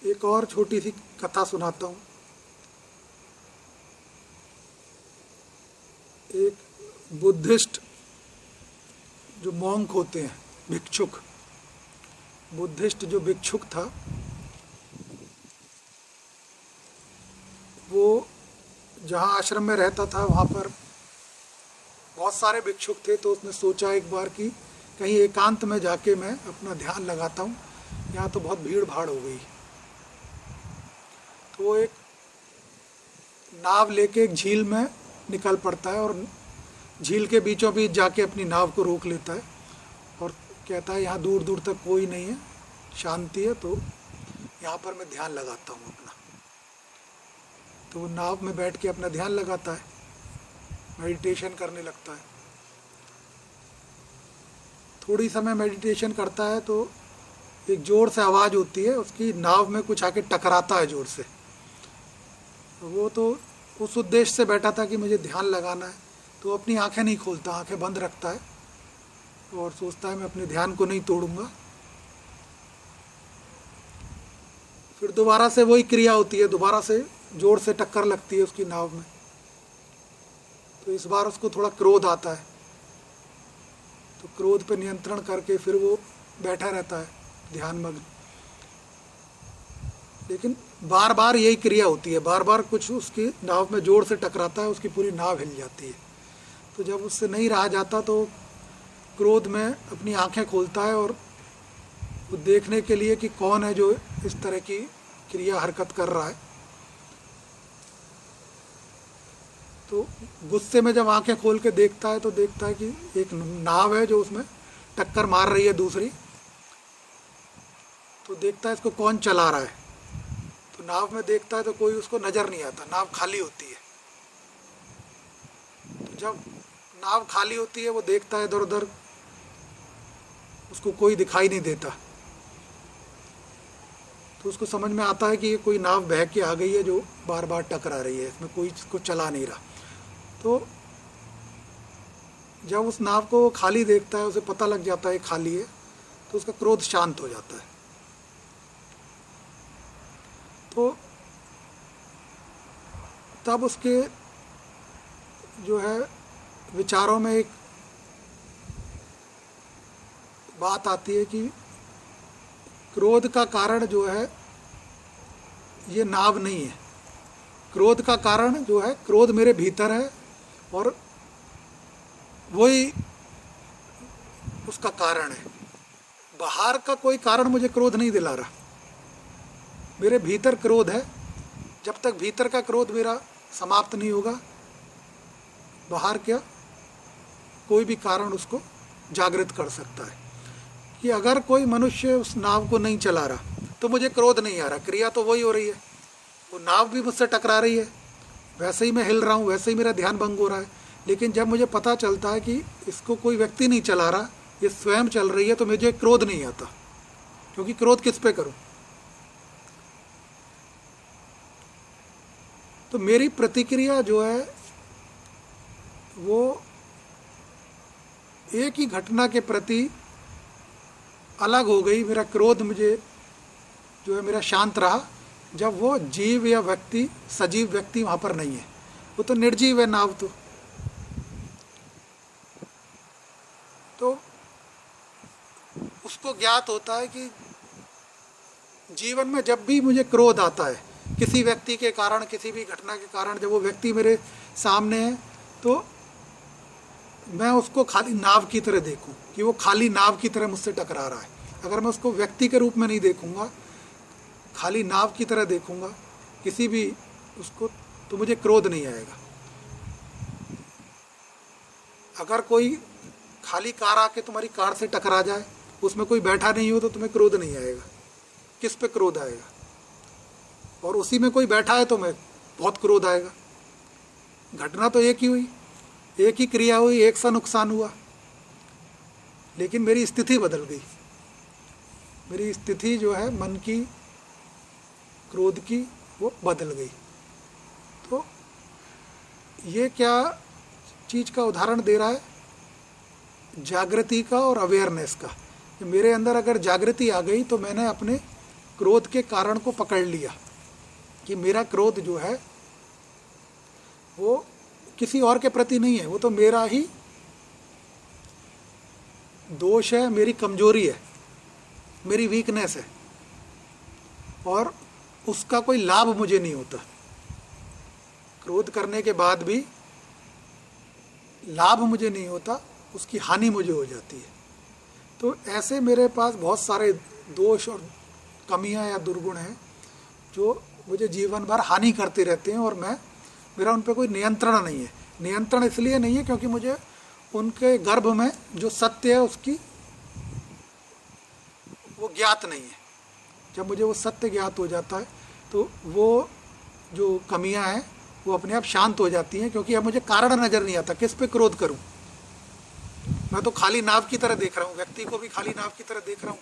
एक और छोटी सी कथा सुनाता हूँ। एक बुद्धिस्ट जो मॉन्क होते हैं, भिक्षुक, बुद्धिस्ट जो भिक्षुक था, वो जहाँ आश्रम में रहता था वहाँ पर बहुत सारे भिक्षुक थे। तो उसने सोचा एक बार कि कहीं एकांत में जाके मैं अपना ध्यान लगाता हूँ, यहाँ तो बहुत भीड़ भाड़ हो गई। तो वो एक नाव लेके एक झील में निकल पड़ता है और झील के बीचों बीच जाके अपनी नाव को रोक लेता है और कहता है यहाँ दूर दूर तक कोई नहीं है, शांति है, तो यहाँ पर मैं ध्यान लगाता हूँ अपना। तो वो नाव में बैठ के अपना ध्यान लगाता है, मेडिटेशन करने लगता है। थोड़ी समय मेडिटेशन करता है तो एक ज़ोर से आवाज़ होती है, उसकी नाव में कुछ आके टकराता है ज़ोर से। वो तो उस उद्देश्य से बैठा था कि मुझे ध्यान लगाना है, तो अपनी आंखें नहीं खोलता, आंखें बंद रखता है और सोचता है मैं अपने ध्यान को नहीं तोड़ूंगा। फिर दोबारा से वही क्रिया होती है, दोबारा से जोर से टक्कर लगती है उसकी नाव में। तो इस बार उसको थोड़ा क्रोध आता है, तो क्रोध पे नियंत्रण करके फिर वो बैठा रहता है ध्यान मग्न। लेकिन बार बार यही क्रिया होती है, बार बार कुछ उसकी नाव में जोर से टकराता है, उसकी पूरी नाव हिल जाती है। तो जब उससे नहीं रहा जाता तो क्रोध में अपनी आंखें खोलता है और वो देखने के लिए कि कौन है जो इस तरह की क्रिया हरकत कर रहा है। तो गुस्से में जब आंखें खोल के देखता है तो देखता है कि एक नाव है जो उसमें टक्कर मार रही है दूसरी। तो देखता है इसको कौन चला रहा है, तो नाव में देखता है तो कोई उसको नज़र नहीं आता, नाव खाली होती है। तो जब नाव खाली होती है वो देखता है इधर उधर, उसको कोई दिखाई नहीं देता। तो उसको समझ में आता है कि ये कोई नाव बह के आ गई है जो बार बार टकरा रही है, इसमें कोई इसको चला नहीं रहा। तो जब उस नाव को वो खाली देखता है, उसे पता लग जाता है खाली है, तो उसका क्रोध शांत हो जाता है। तो तब उसके जो है विचारों में एक बात आती है कि क्रोध का कारण जो है ये नाव नहीं है, क्रोध का कारण जो है, क्रोध मेरे भीतर है और वही उसका कारण है। बाहर का कोई कारण मुझे क्रोध नहीं दिला रहा, मेरे भीतर क्रोध है। जब तक भीतर का क्रोध मेरा समाप्त नहीं होगा, बाहर क्या कोई भी कारण उसको जागृत कर सकता है। कि अगर कोई मनुष्य उस नाव को नहीं चला रहा तो मुझे क्रोध नहीं आ रहा, क्रिया तो वही हो रही है, वो नाव भी मुझसे टकरा रही है, वैसे ही मैं हिल रहा हूँ, वैसे ही मेरा ध्यान भंग हो रहा है। लेकिन जब मुझे पता चलता है कि इसको कोई व्यक्ति नहीं चला रहा, ये स्वयं चल रही है, तो मुझे क्रोध नहीं आता, क्योंकि क्रोध किस पे करूँ। तो मेरी प्रतिक्रिया जो है वो एक ही घटना के प्रति अलग हो गई। मेरा क्रोध मुझे जो है मेरा शांत रहा जब वो जीव या व्यक्ति, सजीव व्यक्ति वहाँ पर नहीं है, वो तो निर्जीव है नाव। तो उसको ज्ञात होता है कि जीवन में जब भी मुझे क्रोध आता है किसी व्यक्ति के कारण, किसी भी घटना के कारण, जब वो व्यक्ति मेरे सामने है तो मैं उसको खाली नाव की तरह देखूं कि वो खाली नाव की तरह मुझसे टकरा रहा है। अगर मैं उसको व्यक्ति के रूप में नहीं देखूंगा, खाली नाव की तरह देखूंगा किसी भी उसको, तो मुझे क्रोध नहीं आएगा। अगर कोई खाली कार आके तुम्हारी कार से टकरा जाए, उसमें कोई बैठा नहीं हो, तो तुम्हें क्रोध नहीं आएगा। किस पे क्रोध आएगा? और उसी में कोई बैठा है तो मैं बहुत क्रोध आएगा। घटना तो एक ही हुई, एक ही क्रिया हुई, एक सा नुकसान हुआ, लेकिन मेरी स्थिति बदल गई। मेरी स्थिति जो है मन की, क्रोध की, वो बदल गई। तो ये क्या चीज़ का उदाहरण दे रहा है? जागृति का और अवेयरनेस का। मेरे अंदर अगर जागृति आ गई तो मैंने अपने क्रोध के कारण को पकड़ लिया कि मेरा क्रोध जो है वो किसी और के प्रति नहीं है, वो तो मेरा ही दोष है, मेरी कमजोरी है, मेरी वीकनेस है, और उसका कोई लाभ मुझे नहीं होता। क्रोध करने के बाद भी लाभ मुझे नहीं होता, उसकी हानि मुझे हो जाती है। तो ऐसे मेरे पास बहुत सारे दोष और कमियां या दुर्गुण हैं जो मुझे जीवन भर हानि करते रहते हैं, और मेरा उन पर कोई नियंत्रण नहीं है। नियंत्रण इसलिए नहीं है क्योंकि मुझे उनके गर्भ में जो सत्य है उसकी वो ज्ञात नहीं है। जब मुझे वो सत्य ज्ञात हो जाता है तो वो जो कमियां हैं वो अपने आप शांत हो जाती हैं, क्योंकि अब मुझे कारण नजर नहीं आता किस पे क्रोध करूं। मैं तो खाली नाव की तरह देख रहा हूं, व्यक्ति को भी खाली नाव की तरह देख रहा हूं,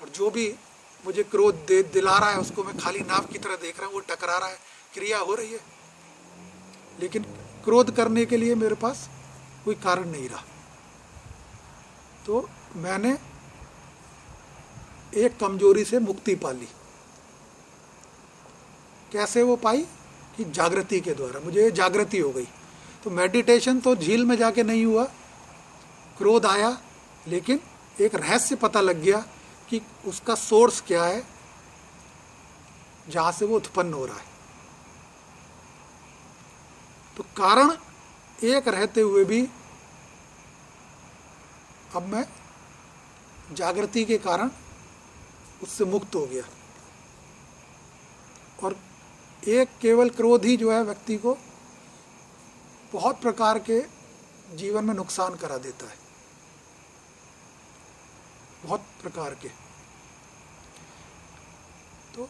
और जो भी मुझे क्रोध दिला रहा है उसको मैं खाली नाव की तरह देख रहा हूं। वो टकरा रहा है, क्रिया हो रही है, लेकिन क्रोध करने के लिए मेरे पास कोई कारण नहीं रहा। तो मैंने एक कमजोरी से मुक्ति पा ली। कैसे वो पाई? कि जागृति के द्वारा मुझे जागृति हो गई। तो मेडिटेशन तो झील में जाके नहीं हुआ, क्रोध आया, लेकिन एक रहस्य पता लग गया कि उसका सोर्स क्या है, जहां से वो उत्पन्न हो रहा है। तो कारण एक रहते हुए भी अब मैं जागृति के कारण उससे मुक्त हो गया। और एक केवल क्रोध ही जो है व्यक्ति को बहुत प्रकार के जीवन में नुकसान करा देता है, बहुत प्रकार के। तो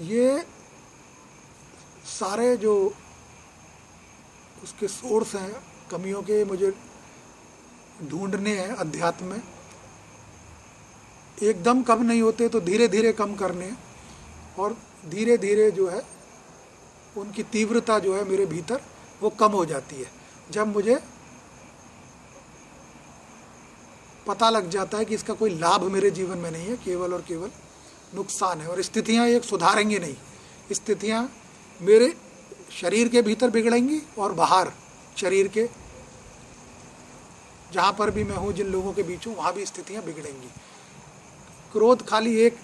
ये सारे जो उसके सोर्स हैं कमियों के, मुझे ढूंढने हैं अध्यात्म में। एकदम कम नहीं होते, तो धीरे धीरे कम करने हैं, और धीरे धीरे जो है उनकी तीव्रता जो है मेरे भीतर वो कम हो जाती है। जब मुझे पता लग जाता है कि इसका कोई लाभ मेरे जीवन में नहीं है, केवल और केवल नुकसान है, और स्थितियां एक सुधारेंगी नहीं। स्थितियां मेरे शरीर के भीतर बिगड़ेंगी और बाहर शरीर के जहां पर भी मैं हूं, जिन लोगों के बीच हूं, वहां भी स्थितियां बिगड़ेंगी। क्रोध खाली एक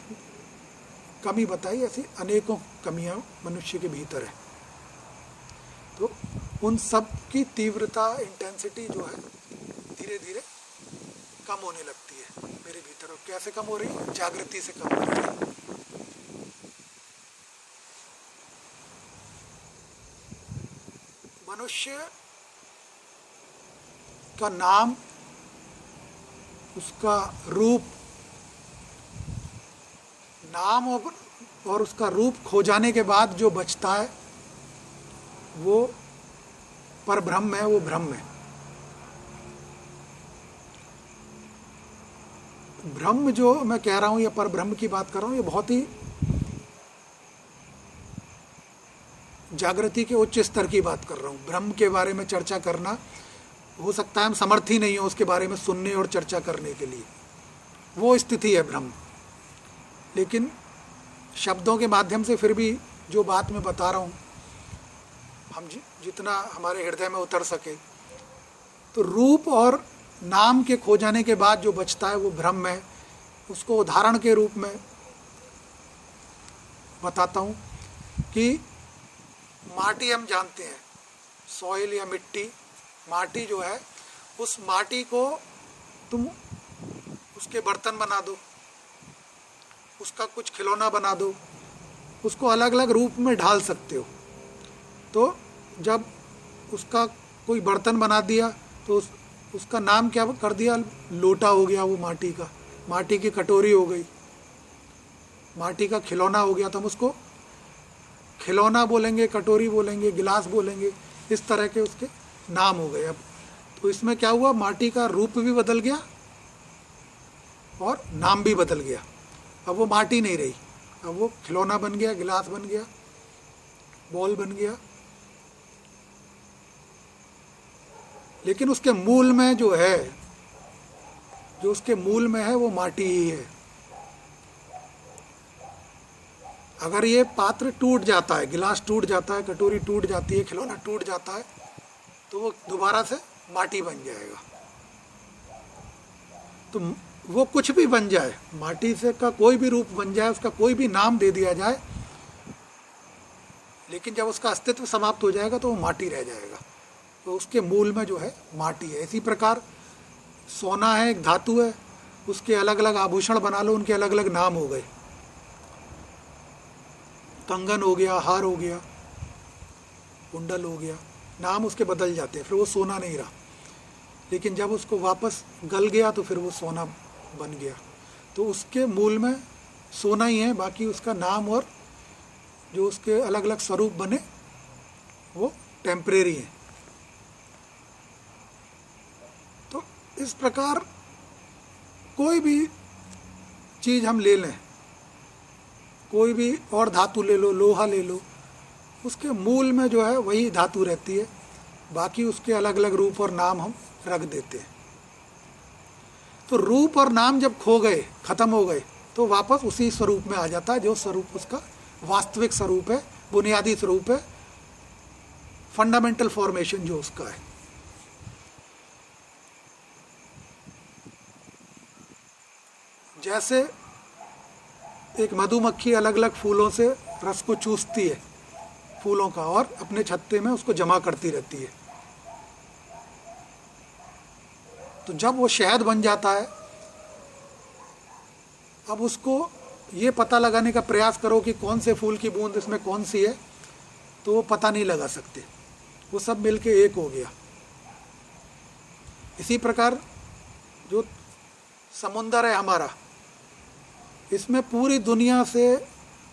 कमी बताई, ऐसी अनेकों कमियां मनुष्य के भीतर है। तो उन सब की तीव्रता, इंटेंसिटी जो है धीरे धीरे कम होने लगती है मेरे भीतर। और कैसे कम हो रही है? जागृति से कम हो रही है। मनुष्य का नाम, उसका रूप, नाम और उसका रूप खो जाने के बाद जो बचता है वो परब्रह्म है, वो ब्रह्म है। ब्रह्म जो मैं कह रहा हूं या परब्रह्म की बात कर रहा हूं, ये बहुत ही जागृति के उच्च स्तर की बात कर रहा हूं। ब्रह्म के बारे में चर्चा करना, हो सकता है हम समर्थ ही नहीं हो उसके बारे में सुनने और चर्चा करने के लिए, वो स्थिति है ब्रह्म। लेकिन शब्दों के माध्यम से फिर भी जो बात मैं बता रहा हूँ, हम जितना हमारे हृदय में उतर सके, तो रूप और नाम के खो जाने के बाद जो बचता है वो ब्रह्म है। उसको उदाहरण के रूप में बताता हूँ कि माटी हम जानते हैं, सॉइल या मिट्टी, माटी जो है, उस माटी को तुम उसके बर्तन बना दो, उसका कुछ खिलौना बना दो, उसको अलग अलग रूप में ढाल सकते हो। तो जब उसका कोई बर्तन बना दिया तो उसका नाम क्या कर दिया? लोटा हो गया वो माटी का, माटी की कटोरी हो गई, माटी का खिलौना हो गया। तो हम उसको खिलौना बोलेंगे, कटोरी बोलेंगे, गिलास बोलेंगे, इस तरह के उसके नाम हो गए। अब तो इसमें क्या हुआ? माटी का रूप भी बदल गया और नाम भी बदल गया। अब वो माटी नहीं रही, अब वो खिलौना बन गया, गिलास बन गया, बॉल बन गया। लेकिन उसके मूल में जो है, जो उसके मूल में है वो माटी ही है। अगर ये पात्र टूट जाता है, गिलास टूट जाता है, कटोरी टूट जाती है, खिलौना टूट जाता है, तो वो दोबारा से माटी बन जाएगा। तो वो कुछ भी बन जाए, माटी से का कोई भी रूप बन जाए, उसका कोई भी नाम दे दिया जाए, लेकिन जब उसका अस्तित्व समाप्त हो जाएगा तो वो माटी रह जाएगा। तो उसके मूल में जो है माटी है। इसी प्रकार सोना है, एक धातु है, उसके अलग अलग आभूषण बना लो, उनके अलग अलग नाम हो गए, कंगन हो गया, हार हो गया, कुंडल हो गया, नाम उसके बदल जाते हैं, फिर वो सोना नहीं रहा। लेकिन जब उसको वापस गल गया तो फिर वो सोना बन गया। तो उसके मूल में सोना ही है, बाकी उसका नाम और जो उसके अलग अलग स्वरूप बने वो टेम्परेरी हैं। तो इस प्रकार कोई भी चीज़ हम ले लें, कोई भी और धातु ले लो, लोहा ले लो, उसके मूल में जो है वही धातु रहती है, बाकी उसके अलग अलग रूप और नाम हम रख देते हैं। तो रूप और नाम जब खो गए, खत्म हो गए, तो वापस उसी स्वरूप में आ जाता है जो स्वरूप उसका वास्तविक स्वरूप है, बुनियादी स्वरूप है, फंडामेंटल फॉर्मेशन जो उसका है। जैसे एक मधुमक्खी अलग अलग फूलों से रस को चूसती है, फूलों का, और अपने छत्ते में उसको जमा करती रहती है। तो जब वो शहद बन जाता है, अब उसको ये पता लगाने का प्रयास करो कि कौन से फूल की बूंद इसमें कौन सी है, तो वो पता नहीं लगा सकते, वो सब मिलके एक हो गया। इसी प्रकार जो समुंदर है हमारा, इसमें पूरी दुनिया से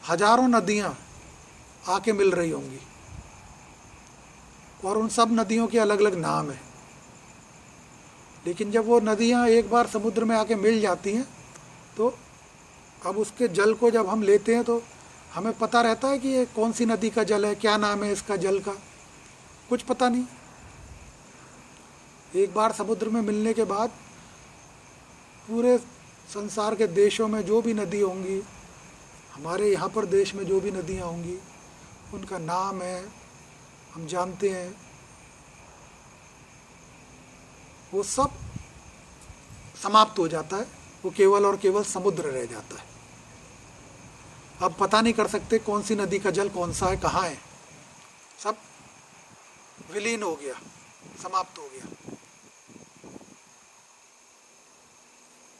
हजारों नदियाँ आके मिल रही होंगी, और उन सब नदियों के अलग अलग नाम हैं। लेकिन जब वो नदियाँ एक बार समुद्र में आके मिल जाती हैं, तो अब उसके जल को जब हम लेते हैं तो हमें पता रहता है कि ये कौन सी नदी का जल है, क्या नाम है इसका जल का, कुछ पता नहीं। एक बार समुद्र में मिलने के बाद पूरे संसार के देशों में जो भी नदी होंगी, हमारे यहाँ पर देश में जो भी नदियाँ होंगी, उनका नाम है, हम जानते हैं, वो सब समाप्त हो जाता है, वो केवल और केवल समुद्र रह जाता है। अब पता नहीं कर सकते कौन सी नदी का जल कौन सा है, कहाँ है, सब विलीन हो गया, समाप्त हो गया।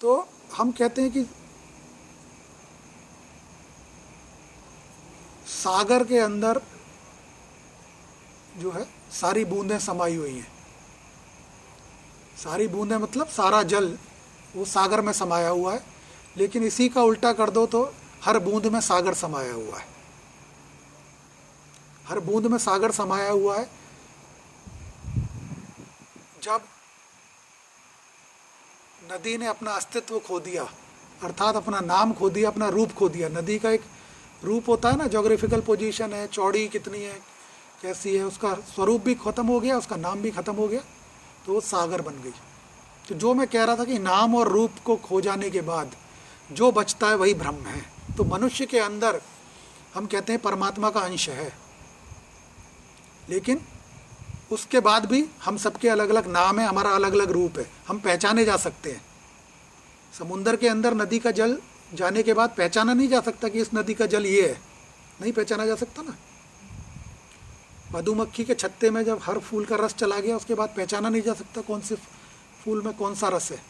तो हम कहते हैं कि सागर के अंदर जो है सारी बूंदें समाई हुई हैं। सारी बूंदें मतलब सारा जल वो सागर में समाया हुआ है, लेकिन इसी का उल्टा कर दो तो हर बूंद में सागर समाया हुआ है। हर बूंद में सागर समाया हुआ है। जब नदी ने अपना अस्तित्व खो दिया, अर्थात अपना नाम खो दिया, अपना रूप खो दिया, नदी का एक रूप होता है ना, जोग्राफिकल पोजीशन है, चौड़ी कितनी है, कैसी है, उसका स्वरूप भी खत्म हो गया, उसका नाम भी खत्म हो गया, तो वो सागर बन गई। तो जो मैं कह रहा था कि नाम और रूप को खो जाने के बाद जो बचता है वही ब्रह्म है। तो मनुष्य के अंदर हम कहते हैं परमात्मा का अंश है, लेकिन उसके बाद भी हम सबके अलग अलग नाम है, हमारा अलग अलग रूप है, हम पहचाने जा सकते हैं। समुंदर के अंदर नदी का जल जाने के बाद पहचाना नहीं जा सकता कि इस नदी का जल ये है, नहीं पहचाना जा सकता ना। मधुमक्खी के छत्ते में जब हर फूल का रस चला गया, उसके बाद पहचाना नहीं जा सकता कौन से फूल में कौन सा रस है,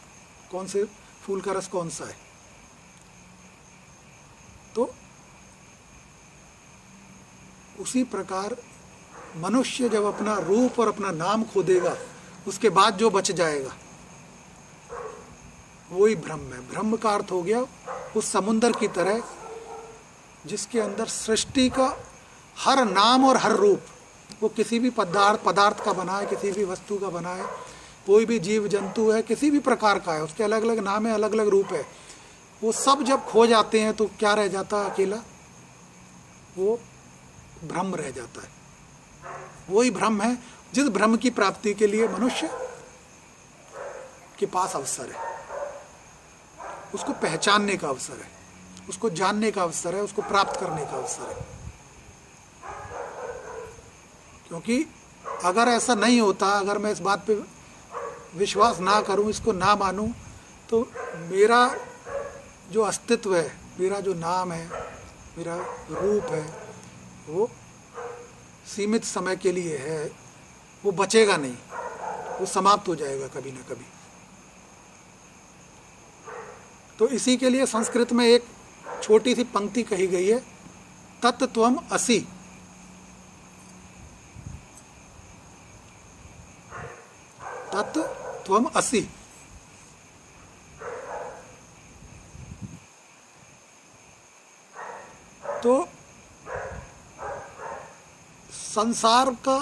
कौन से फूल का रस कौन सा है। तो उसी प्रकार मनुष्य जब अपना रूप और अपना नाम खो देगा, उसके बाद जो बच जाएगा वही ब्रह्म है। ब्रह्म का अर्थ हो गया उस समुंदर की तरह जिसके अंदर सृष्टि का हर नाम और हर रूप, वो किसी भी पदार्थ का बना है, किसी भी वस्तु का बना है, कोई भी जीव जंतु है, किसी भी प्रकार का है, उसके अलग अलग नाम है, अलग अलग रूप है, वो सब जब खो जाते हैं तो क्या रह जाता है? अकेला वो ब्रह्म रह जाता है। वही ब्रह्म है जिस ब्रह्म की प्राप्ति के लिए मनुष्य के पास अवसर है। उसको पहचानने का अवसर है, उसको जानने का अवसर है, उसको प्राप्त करने का अवसर है। क्योंकि अगर ऐसा नहीं होता, अगर मैं इस बात पे विश्वास ना करूं, इसको ना मानूं, तो मेरा जो अस्तित्व है, मेरा जो नाम है, मेरा रूप है, वो सीमित समय के लिए है, वो बचेगा नहीं, वो समाप्त हो जाएगा कभी ना कभी। तो इसी के लिए संस्कृत में एक छोटी सी पंक्ति कही गई है, तत् त्वम असि। तत् त्वम असि। तो संसार का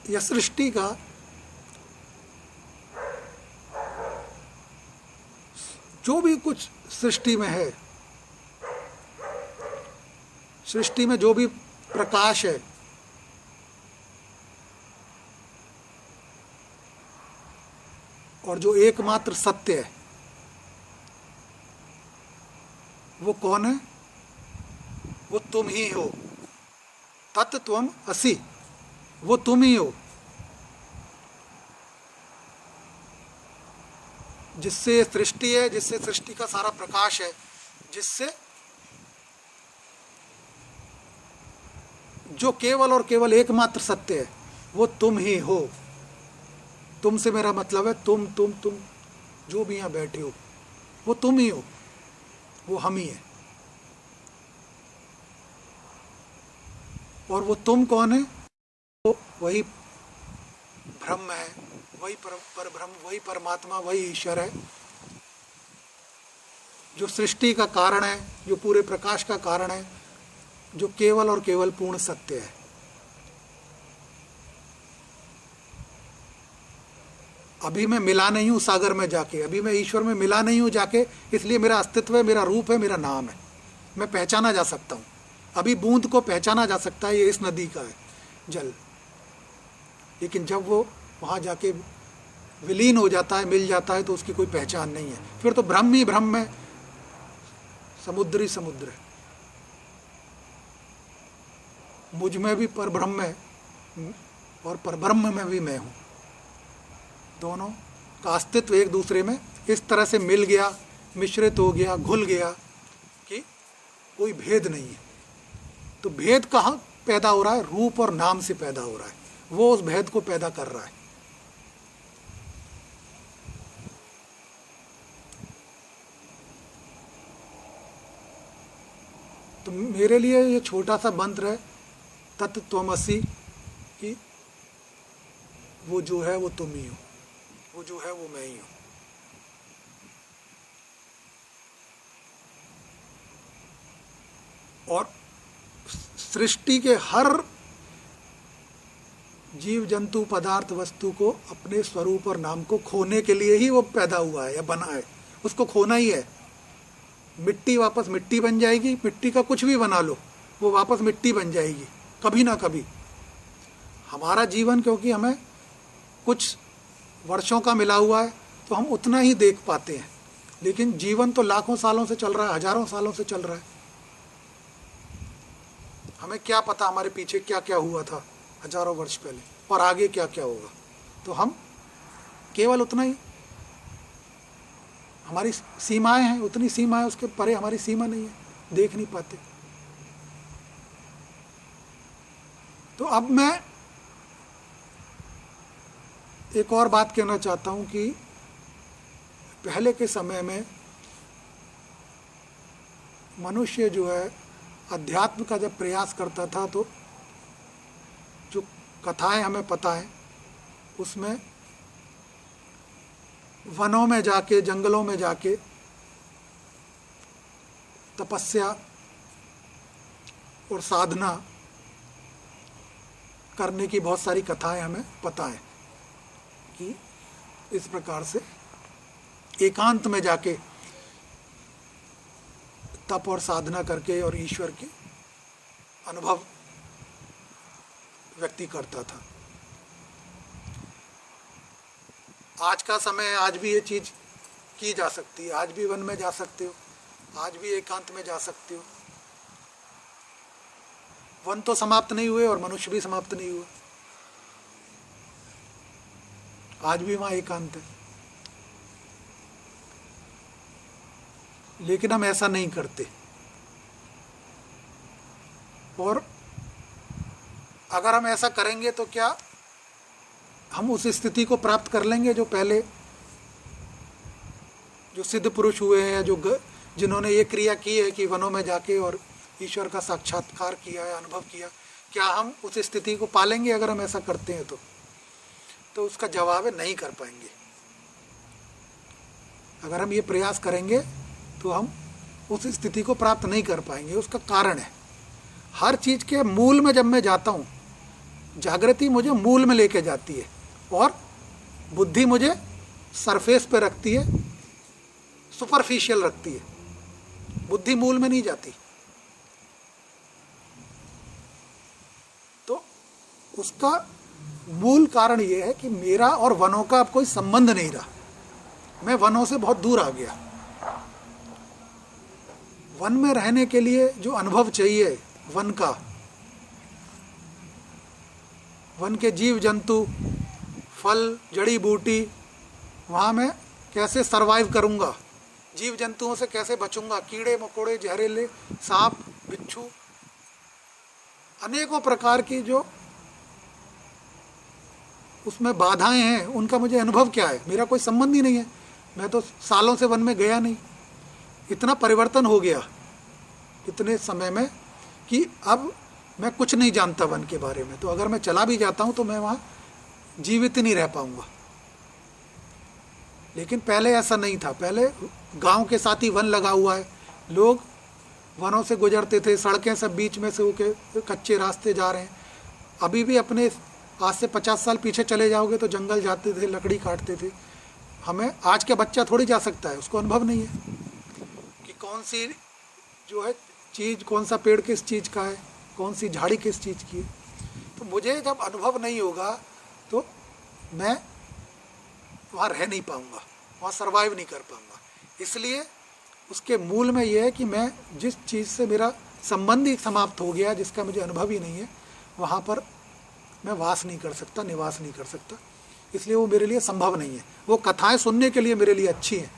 या सृष्टि का जो भी कुछ सृष्टि में है, सृष्टि में जो भी प्रकाश है, और जो एकमात्र सत्य है, वो कौन है? वो तुम ही हो। तत् त्वम असि, वो तुम ही हो। जिससे सृष्टि है, जिससे सृष्टि का सारा प्रकाश है, जिससे जो केवल और केवल एकमात्र सत्य है, वो तुम ही हो। तुमसे मेरा मतलब है तुम जो भी यहाँ बैठे हो, वो तुम ही हो, वो हम ही है। और वो तुम कौन है? वो वही ब्रह्म है, वही पर ब्रह्म, वही परमात्मा, वही ईश्वर है, जो सृष्टि का कारण है, जो पूरे प्रकाश का कारण है, जो केवल और केवल पूर्ण सत्य है। अभी मैं मिला नहीं हूं सागर में जाके, अभी मैं ईश्वर में मिला नहीं हूं जाके, इसलिए मेरा अस्तित्व है, मेरा रूप है, मेरा नाम है, मैं पहचाना जा सकता हूं। अभी बूंद को पहचाना जा सकता है, ये इस नदी का है जल, लेकिन जब वो वहां जाके विलीन हो जाता है, मिल जाता है, तो उसकी कोई पहचान नहीं है। फिर तो ब्रह्म ही ब्रह्म है, समुद्र ही समुद्र है। मुझ में भी परब्रह्म है और परब्रह्म में भी मैं हूं। दोनों का अस्तित्व एक दूसरे में इस तरह से मिल गया, मिश्रित हो गया, घुल गया कि कोई भेद नहीं है। तो भेद कहाँ पैदा हो रहा है? रूप और नाम से पैदा हो रहा है। वो उस भेद को पैदा कर रहा है। तो मेरे लिए ये छोटा सा मंत्र है, तत् त्वमसि, कि वो जो है वो तुम ही हो, वो जो है वो मैं ही हूं। और सृष्टि के हर जीव जंतु पदार्थ वस्तु को अपने स्वरूप और नाम को खोने के लिए ही वो पैदा हुआ है या बना है। उसको खोना ही है। मिट्टी वापस मिट्टी बन जाएगी, मिट्टी का कुछ भी बना लो, वो वापस मिट्टी बन जाएगी कभी ना कभी। हमारा जीवन क्योंकि हमें कुछ वर्षों का मिला हुआ है, तो हम उतना ही देख पाते हैं, लेकिन जीवन तो लाखों सालों से चल रहा है, हजारों सालों से चल रहा है। हमें क्या पता हमारे पीछे क्या क्या हुआ था हजारों वर्ष पहले और आगे क्या क्या होगा। तो हम केवल उतना ही, हमारी सीमाएं हैं, उतनी सीमाएं, उसके परे हमारी सीमा नहीं है, देख नहीं पाते। तो अब मैं एक और बात कहना चाहता हूं कि पहले के समय में मनुष्य जो है अध्यात्म का जब प्रयास करता था, तो जो कथाएं हमें पता है उसमें वनों में जाके, जंगलों में जाके तपस्या और साधना करने की बहुत सारी कथाएं हमें पता है कि इस प्रकार से एकांत में जाके तप और साधना करके और ईश्वर के अनुभव व्यक्ति करता था। आज का समय, आज भी ये चीज़ की जा सकती है। आज भी वन में जा सकते हो, आज भी एकांत में जा सकते हो। वन तो समाप्त नहीं हुए और मनुष्य भी समाप्त नहीं हुए, आज भी वहाँ एकांत है। लेकिन हम ऐसा नहीं करते, और अगर हम ऐसा करेंगे तो क्या हम उस स्थिति को प्राप्त कर लेंगे जो पहले जो सिद्ध पुरुष हुए हैं, जिन्होंने ये क्रिया की है कि वनों में जाके और ईश्वर का साक्षात्कार किया है, अनुभव किया? क्या हम उस स्थिति को पालेंगे अगर हम ऐसा करते हैं? तो उसका जवाब है नहीं कर पाएंगे। अगर हम ये प्रयास करेंगे तो हम उस स्थिति को प्राप्त नहीं कर पाएंगे। उसका कारण है, हर चीज़ के मूल में जब मैं जाता हूँ, जागृति मुझे मूल में लेके जाती है और बुद्धि मुझे सरफेस पे रखती है, सुपरफिशियल रखती है। बुद्धि मूल में नहीं जाती। तो उसका मूल कारण ये है कि मेरा और वनों का अब कोई संबंध नहीं रहा। मैं वनों से बहुत दूर आ गया। वन में रहने के लिए जो अनुभव चाहिए वन का, वन के जीव जंतु, फल, जड़ी बूटी, वहाँ मैं कैसे सरवाइव करूँगा, जीव जंतुओं से कैसे बचूंगा, कीड़े मकोड़े, जहरीले सांप, बिच्छू, अनेकों प्रकार की जो उसमें बाधाएं हैं, उनका मुझे अनुभव क्या है? मेरा कोई संबंध ही नहीं है। मैं तो सालों से वन में गया नहीं। इतना परिवर्तन हो गया इतने समय में कि अब मैं कुछ नहीं जानता वन के बारे में। तो अगर मैं चला भी जाता हूँ तो मैं वहाँ जीवित नहीं रह पाऊँगा। लेकिन पहले ऐसा नहीं था। पहले गांव के साथ ही वन लगा हुआ है, लोग वनों से गुजरते थे, सड़कें सब बीच में से होके कच्चे रास्ते जा रहे हैं। अभी भी अपने आज से 50 साल पीछे चले जाओगे तो जंगल जाते थे, लकड़ी काटते थे। हमें आज का बच्चा थोड़ी जा सकता है, उसको अनुभव नहीं है कि कौन सी जो है चीज़, कौन सा पेड़ किस चीज़ का है, कौन सी झाड़ी किस चीज़ की है। तो मुझे जब अनुभव नहीं होगा तो मैं वहाँ रह नहीं पाऊँगा, वहाँ सर्वाइव नहीं कर पाऊँगा। इसलिए उसके मूल में ये है कि मैं जिस चीज़ से मेरा संबंध ही समाप्त हो गया, जिसका मुझे अनुभव ही नहीं है, वहाँ पर मैं वास नहीं कर सकता, निवास नहीं कर सकता। इसलिए वो मेरे लिए संभव नहीं है। वो कथाएं सुनने के लिए मेरे लिए अच्छी हैं,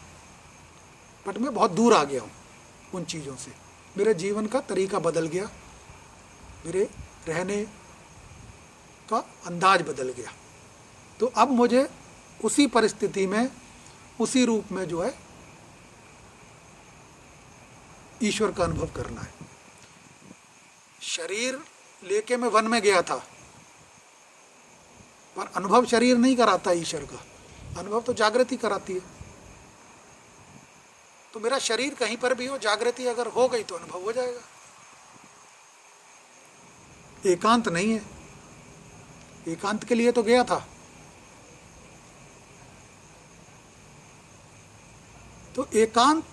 बट मैं बहुत दूर आ गया हूँ उन चीज़ों से। मेरे जीवन का तरीका बदल गया, मेरे रहने का अंदाज बदल गया। तो अब मुझे उसी परिस्थिति में, उसी रूप में जो है ईश्वर का अनुभव करना है। शरीर लेके मैं वन में गया था, पर अनुभव शरीर नहीं कराता ईश्वर का, अनुभव तो जागृति कराती है। तो मेरा शरीर कहीं पर भी हो, जागृति अगर हो गई तो अनुभव हो जाएगा। एकांत नहीं है, एकांत के लिए तो गया था। तो एकांत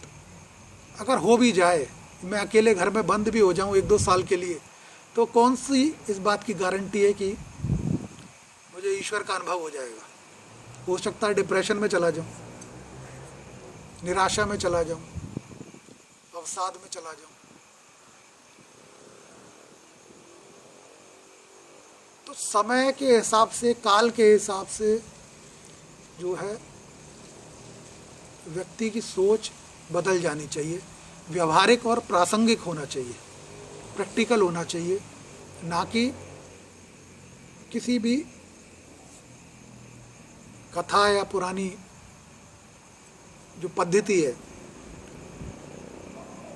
अगर हो भी जाए, मैं अकेले घर में बंद भी हो जाऊं 1-2 साल के लिए, तो कौन सी इस बात की गारंटी है कि मुझे ईश्वर का अनुभव हो जाएगा? हो सकता है डिप्रेशन में चला जाऊं, निराशा में चला जाऊं, अवसाद में चला जाऊं। तो समय के हिसाब से, काल के हिसाब से जो है व्यक्ति की सोच बदल जानी चाहिए। व्यवहारिक और प्रासंगिक होना चाहिए, प्रैक्टिकल होना चाहिए, ना कि किसी भी कथा या पुरानी जो पद्धति है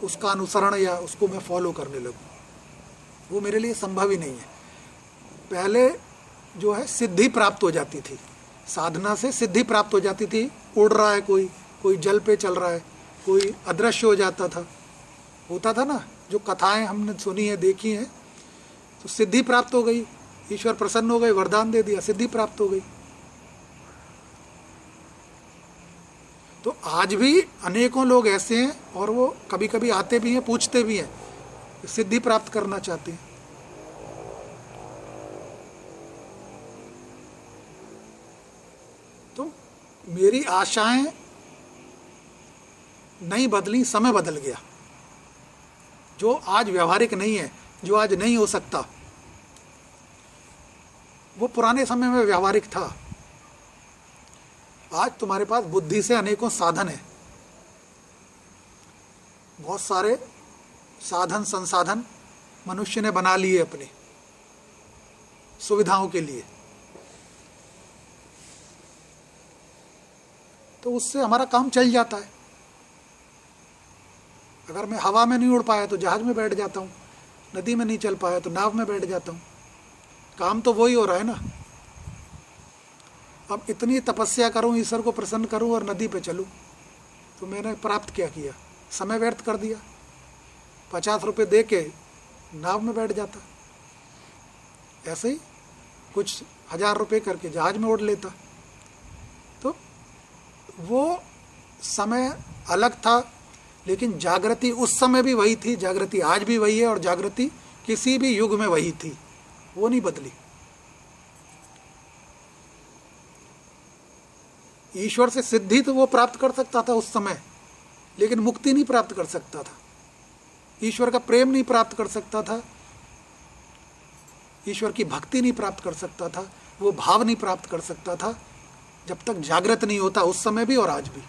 उसका अनुसरण या उसको मैं फॉलो करने लगूं। वो मेरे लिए संभव ही नहीं है। पहले जो है सिद्धि प्राप्त हो जाती थी, साधना से सिद्धि प्राप्त हो जाती थी। उड़ रहा है कोई जल पे चल रहा है, कोई अदृश्य हो जाता था, होता था ना, जो कथाएं हमने सुनी है, देखी हैं। तो सिद्धि प्राप्त हो गई, ईश्वर प्रसन्न हो गए, वरदान दे दिया, सिद्धि प्राप्त हो गई। तो आज भी अनेकों लोग ऐसे हैं, और वो कभी कभी आते भी हैं, पूछते भी हैं, सिद्धि प्राप्त करना चाहते हैं। तो मेरी आशाएं नहीं बदली, समय बदल गया। जो आज व्यवहारिक नहीं है, जो आज नहीं हो सकता, वो पुराने समय में व्यवहारिक था। आज तुम्हारे पास बुद्धि से अनेकों साधन हैं, बहुत सारे साधन संसाधन मनुष्य ने बना लिए अपनी सुविधाओं के लिए, तो उससे हमारा काम चल जाता है। अगर मैं हवा में नहीं उड़ पाया तो जहाज में बैठ जाता हूँ, नदी में नहीं चल पाया तो नाव में बैठ जाता हूँ, काम तो वही हो रहा है ना। अब इतनी तपस्या करूँ, ईश्वर को प्रसन्न करूँ और नदी पे चलूँ, तो मैंने प्राप्त क्या किया? समय व्यर्थ कर दिया। 50 रुपये दे के नाव में बैठ जाता, ऐसे ही कुछ 1000 रुपये करके जहाज में उड़ लेता। तो वो समय अलग था, लेकिन जागृति उस समय भी वही थी, जागृति आज भी वही है, और जागृति किसी भी युग में वही थी, वो नहीं बदली। ईश्वर से सिद्धि तो वो प्राप्त कर सकता था उस समय, लेकिन मुक्ति नहीं प्राप्त कर सकता था। ईश्वर का प्रेम नहीं प्राप्त कर सकता था, ईश्वर की भक्ति नहीं प्राप्त कर सकता था, वो भाव नहीं प्राप्त कर सकता था, जब तक जागृत नहीं होता, उस समय भी और आज भी।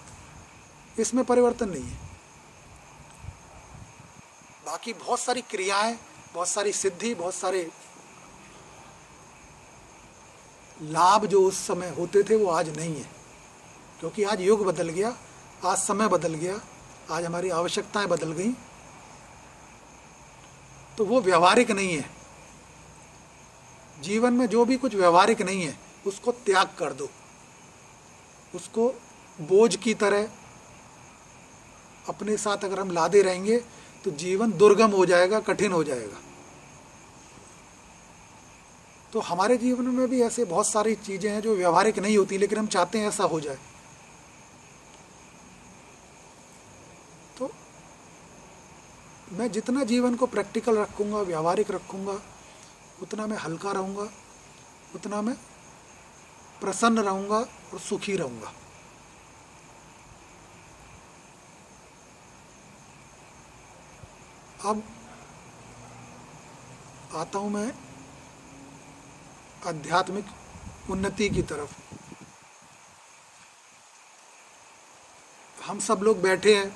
इसमें परिवर्तन नहीं है। बाकी बहुत सारी क्रियाएं, बहुत सारी सिद्धि, बहुत सारे लाभ जो उस समय होते थे वो आज नहीं है, क्योंकि आज युग बदल गया, आज समय बदल गया, आज हमारी आवश्यकताएं बदल गई, तो वो व्यवहारिक नहीं है। जीवन में जो भी कुछ व्यवहारिक नहीं है उसको त्याग कर दो, उसको बोझ की तरह अपने साथ अगर हम लादे रहेंगे तो जीवन दुर्गम हो जाएगा, कठिन हो जाएगा। तो हमारे जीवन में भी ऐसे बहुत सारी चीजें हैं जो व्यवहारिक नहीं होती, लेकिन हम चाहते हैं ऐसा हो जाए। तो मैं जितना जीवन को प्रैक्टिकल रखूंगा, व्यवहारिक रखूंगा, उतना मैं हल्का रहूंगा, उतना मैं प्रसन्न रहूंगा और सुखी रहूंगा। अब आता हूं मैं आध्यात्मिक उन्नति की तरफ। हम सब लोग बैठे हैं,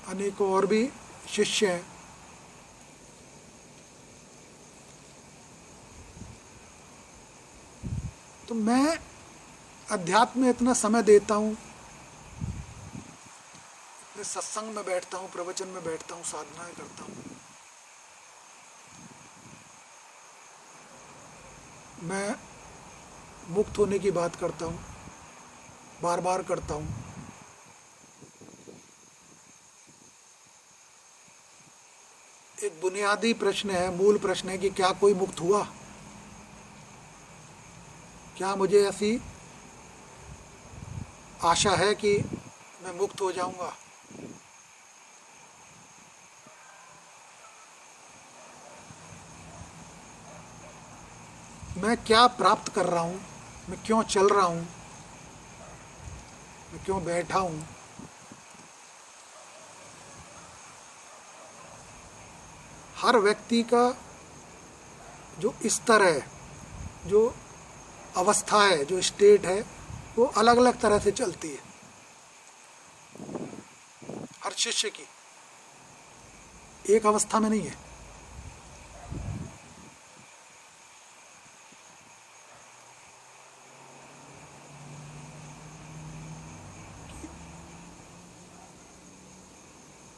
अनेकों और भी शिष्य हैं। तो मैं अध्यात्म में इतना समय देता हूँ, इतने सत्संग में बैठता हूँ, प्रवचन में बैठता हूँ, साधनाएं करता हूँ। मैं मुक्त होने की बात करता हूँ, बार बार करता हूँ। एक बुनियादी प्रश्न है, मूल प्रश्न है कि क्या कोई मुक्त हुआ? क्या मुझे ऐसी आशा है कि मैं मुक्त हो जाऊंगा? मैं क्या प्राप्त कर रहा हूं? मैं क्यों चल रहा हूं? मैं क्यों बैठा हूं? हर व्यक्ति का जो स्तर है, जो अवस्था है, जो स्टेट है, वो अलग अलग तरह से चलती है। हर शिष्य की एक अवस्था में नहीं है।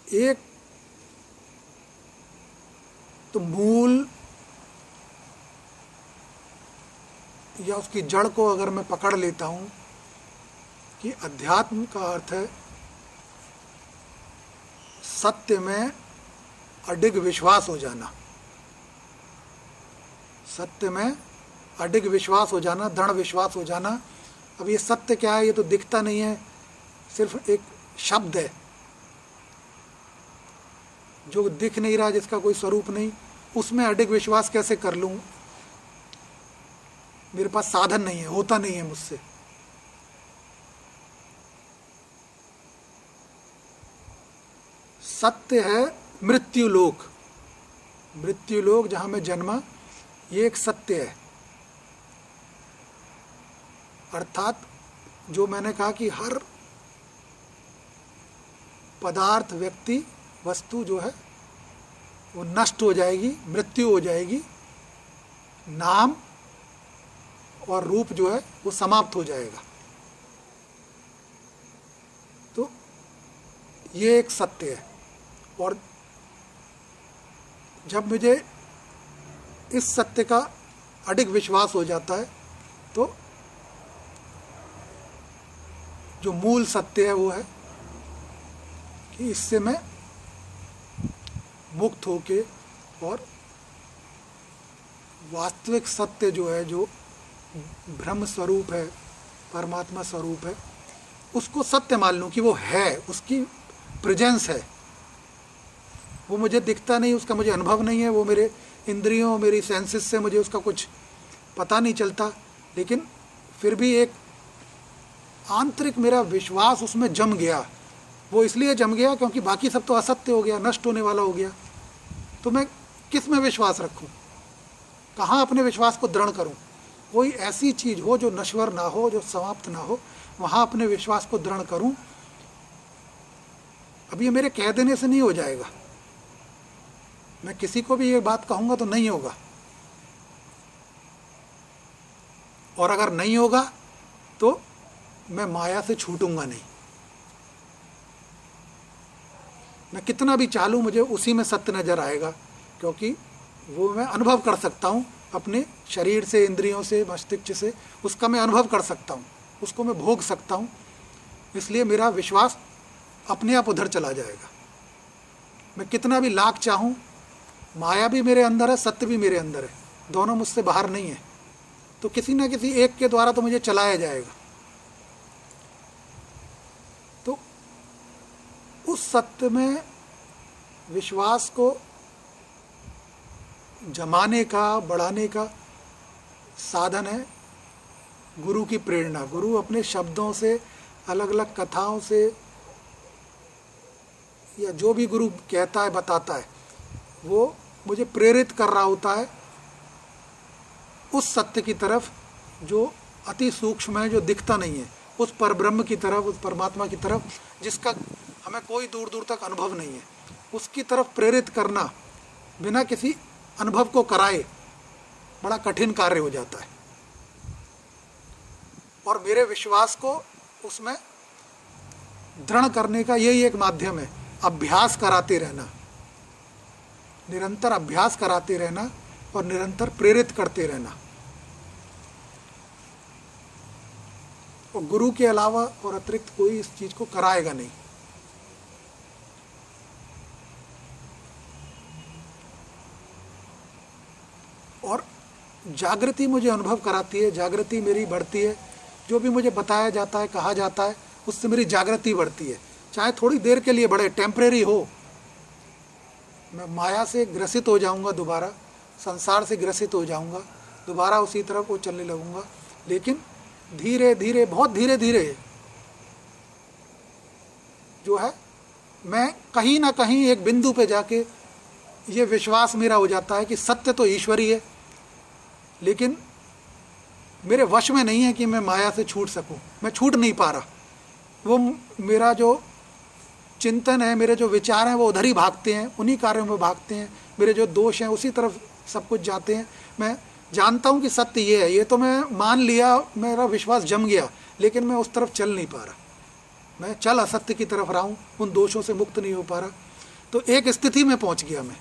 एक तो मूल या उसकी जड़ को अगर मैं पकड़ लेता हूं कि अध्यात्म का अर्थ है सत्य में अडिग विश्वास हो जाना, सत्य में अडिग विश्वास हो जाना, दृढ़ विश्वास हो जाना। अब ये सत्य क्या है? ये तो दिखता नहीं है, सिर्फ एक शब्द है जो दिख नहीं रहा, जिसका कोई स्वरूप नहीं। उसमें अडिग विश्वास कैसे कर लूं? मेरे पास साधन नहीं है, होता नहीं है मुझसे। सत्य है मृत्युलोक। मृत्युलोक जहाँ मैं जन्मा, ये एक सत्य है। अर्थात जो मैंने कहा कि हर पदार्थ, व्यक्ति, वस्तु जो है वो नष्ट हो जाएगी, मृत्यु हो जाएगी, नाम और रूप जो है वो समाप्त हो जाएगा। तो ये एक सत्य है। और जब मुझे इस सत्य का अडिग विश्वास हो जाता है तो जो मूल सत्य है वो है कि इससे मैं मुक्त होके और वास्तविक सत्य जो है, जो ब्रह्म स्वरूप है, परमात्मा स्वरूप है, उसको सत्य मान लूँ कि वो है, उसकी प्रेजेंस है। वो मुझे दिखता नहीं, उसका मुझे अनुभव नहीं है, वो मेरे इंद्रियों, मेरी सेंसेस से मुझे उसका कुछ पता नहीं चलता, लेकिन फिर भी एक आंतरिक मेरा विश्वास उसमें जम गया। वो इसलिए जम गया क्योंकि बाकी सब तो असत्य हो गया, नष्ट होने वाला हो गया। तो मैं किस में विश्वास रखूं? कहाँ अपने विश्वास को दृढ़ करूं? कोई ऐसी चीज़ हो जो नश्वर ना हो, जो समाप्त ना हो, वहाँ अपने विश्वास को दृढ़ करूं। अब ये मेरे कह देने से नहीं हो जाएगा। मैं किसी को भी ये बात कहूँगा तो नहीं होगा, और अगर नहीं होगा तो मैं माया से छूटूंगा नहीं। मैं कितना भी चालूँ, मुझे उसी में सत्य नजर आएगा, क्योंकि वो मैं अनुभव कर सकता हूँ अपने शरीर से, इंद्रियों से, मस्तिष्क से, उसका मैं अनुभव कर सकता हूँ, उसको मैं भोग सकता हूँ। इसलिए मेरा विश्वास अपने आप उधर चला जाएगा। मैं कितना भी लाख चाहूँ, माया भी मेरे अंदर है, सत्य भी मेरे अंदर है, दोनों मुझसे बाहर नहीं है। तो किसी न किसी एक के द्वारा तो मुझे चलाया जाएगा। तो उस सत्य में विश्वास को जमाने का, बढ़ाने का साधन है गुरु की प्रेरणा। गुरु अपने शब्दों से, अलग अलग कथाओं से, या जो भी गुरु कहता है, बताता है, वो मुझे प्रेरित कर रहा होता है उस सत्य की तरफ जो अति सूक्ष्म है, जो दिखता नहीं है, उस परब्रह्म की तरफ, उस परमात्मा की तरफ, जिसका हमें कोई दूर दूर तक अनुभव नहीं है, उसकी तरफ प्रेरित करना बिना किसी अनुभव को कराए बड़ा कठिन कार्य हो जाता है। और मेरे विश्वास को उसमें दृढ़ करने का यही एक माध्यम है, अभ्यास कराते रहना, निरंतर अभ्यास कराते रहना और निरंतर प्रेरित करते रहना। और गुरु के अलावा और अतिरिक्त कोई इस चीज को कराएगा नहीं। और जागृति मुझे अनुभव कराती है, जागृति मेरी बढ़ती है। जो भी मुझे बताया जाता है, कहा जाता है, उससे मेरी जागृति बढ़ती है, चाहे थोड़ी देर के लिए बढ़े, टेम्परेरी हो। मैं माया से ग्रसित हो जाऊंगा, दोबारा संसार से ग्रसित हो जाऊंगा, दोबारा उसी तरफ वो चलने लगूंगा, लेकिन धीरे धीरे, बहुत धीरे धीरे जो है, मैं कहीं ना कहीं एक बिंदु पे जाके ये विश्वास मेरा हो जाता है कि सत्य तो ईश्वरी है, लेकिन मेरे वश में नहीं है कि मैं माया से छूट सकूं। मैं छूट नहीं पा रहा। वो मेरा जो चिंतन है, मेरे जो विचार हैं, वो उधर ही भागते हैं, उन्हीं कार्यों में भागते हैं। मेरे जो दोष हैं उसी तरफ सब कुछ जाते हैं। मैं जानता हूँ कि सत्य ये है, ये तो मैं मान लिया, मेरा विश्वास जम गया, लेकिन मैं उस तरफ चल नहीं पा रहा। मैं चल असत्य की तरफ रहा हूँ, उन दोषों से मुक्त नहीं हो पा रहा। तो एक स्थिति में पहुँच गया, मैं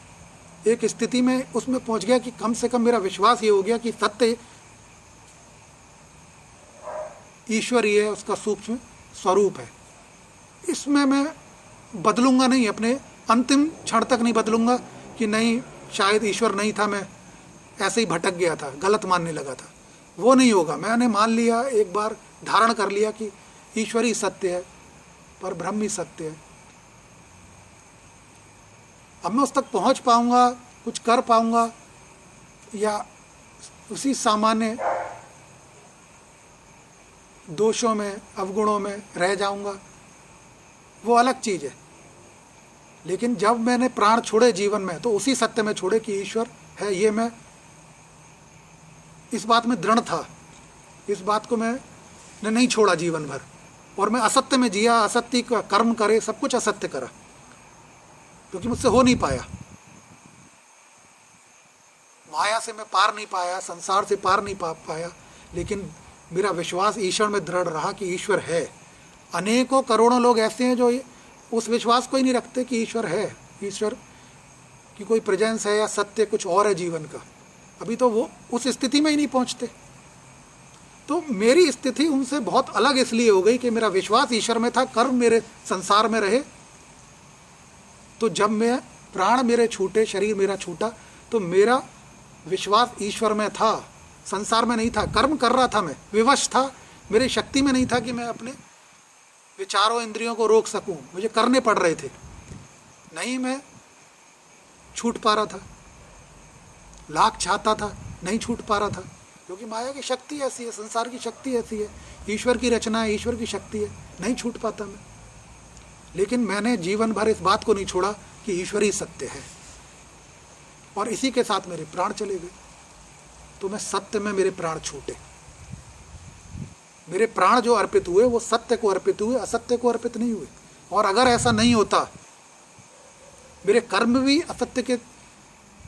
एक स्थिति में उसमें पहुँच गया कि कम से कम मेरा विश्वास ये हो गया कि सत्य ईश्वरीय है, उसका सूक्ष्म स्वरूप है। इसमें मैं बदलूंगा नहीं, अपने अंतिम क्षण तक नहीं बदलूंगा कि नहीं शायद ईश्वर नहीं था, मैं ऐसे ही भटक गया था, गलत मानने लगा था। वो नहीं होगा। मैंने मान लिया, एक बार धारण कर लिया कि ईश्वर ही सत्य है, पर ब्रह्म ही सत्य है। अब मैं उस तक पहुंच पाऊंगा, कुछ कर पाऊंगा, या उसी सामान्य दोषों में, अवगुणों में रह जाऊंगा, वो अलग चीज़ है। लेकिन जब मैंने प्राण छोड़े जीवन में, तो उसी सत्य में छोड़े कि ईश्वर है। ये मैं इस बात में दृढ़ था, इस बात को मैंने नहीं छोड़ा जीवन भर। और मैं असत्य में जिया, असत्य का कर्म करे, सब कुछ असत्य करा, क्योंकि मुझसे हो नहीं पाया। माया से मैं पार नहीं पाया, संसार से पार नहीं पाया, लेकिन मेरा विश्वास ईश्वर में दृढ़ रहा कि ईश्वर है। अनेकों करोड़ों लोग ऐसे हैं जो उस विश्वास को ही नहीं रखते कि ईश्वर है, ईश्वर की कोई प्रेजेंस है या सत्य कुछ और है जीवन का। अभी तो वो उस स्थिति में ही नहीं पहुंचते। तो मेरी स्थिति उनसे बहुत अलग इसलिए हो गई कि मेरा विश्वास ईश्वर में था, कर्म मेरे संसार में रहे। तो जब मैं प्राण मेरे छूटे, शरीर मेरा छूटा, तो मेरा विश्वास ईश्वर में था, संसार में नहीं था। कर्म कर रहा था, मैं विवश था, मेरी शक्ति में नहीं था कि मैं अपने विचारों इंद्रियों को रोक सकूं, मुझे करने पड़ रहे थे। नहीं, मैं छूट पा रहा था, लाख चाहता था, नहीं छूट पा रहा था, क्योंकि माया की शक्ति ऐसी है, संसार की शक्ति ऐसी है, ईश्वर की रचना है, ईश्वर की शक्ति है, नहीं छूट पाता मैं। लेकिन मैंने जीवन भर इस बात को नहीं छोड़ा कि ईश्वर ही सत्य है, और इसी के साथ मेरे प्राण चले गए। तो मैं सत्य में मेरे प्राण छूटे। मेरे प्राण जो अर्पित हुए वो सत्य को अर्पित हुए, असत्य को अर्पित नहीं हुए। और अगर ऐसा नहीं होता, मेरे कर्म भी असत्य के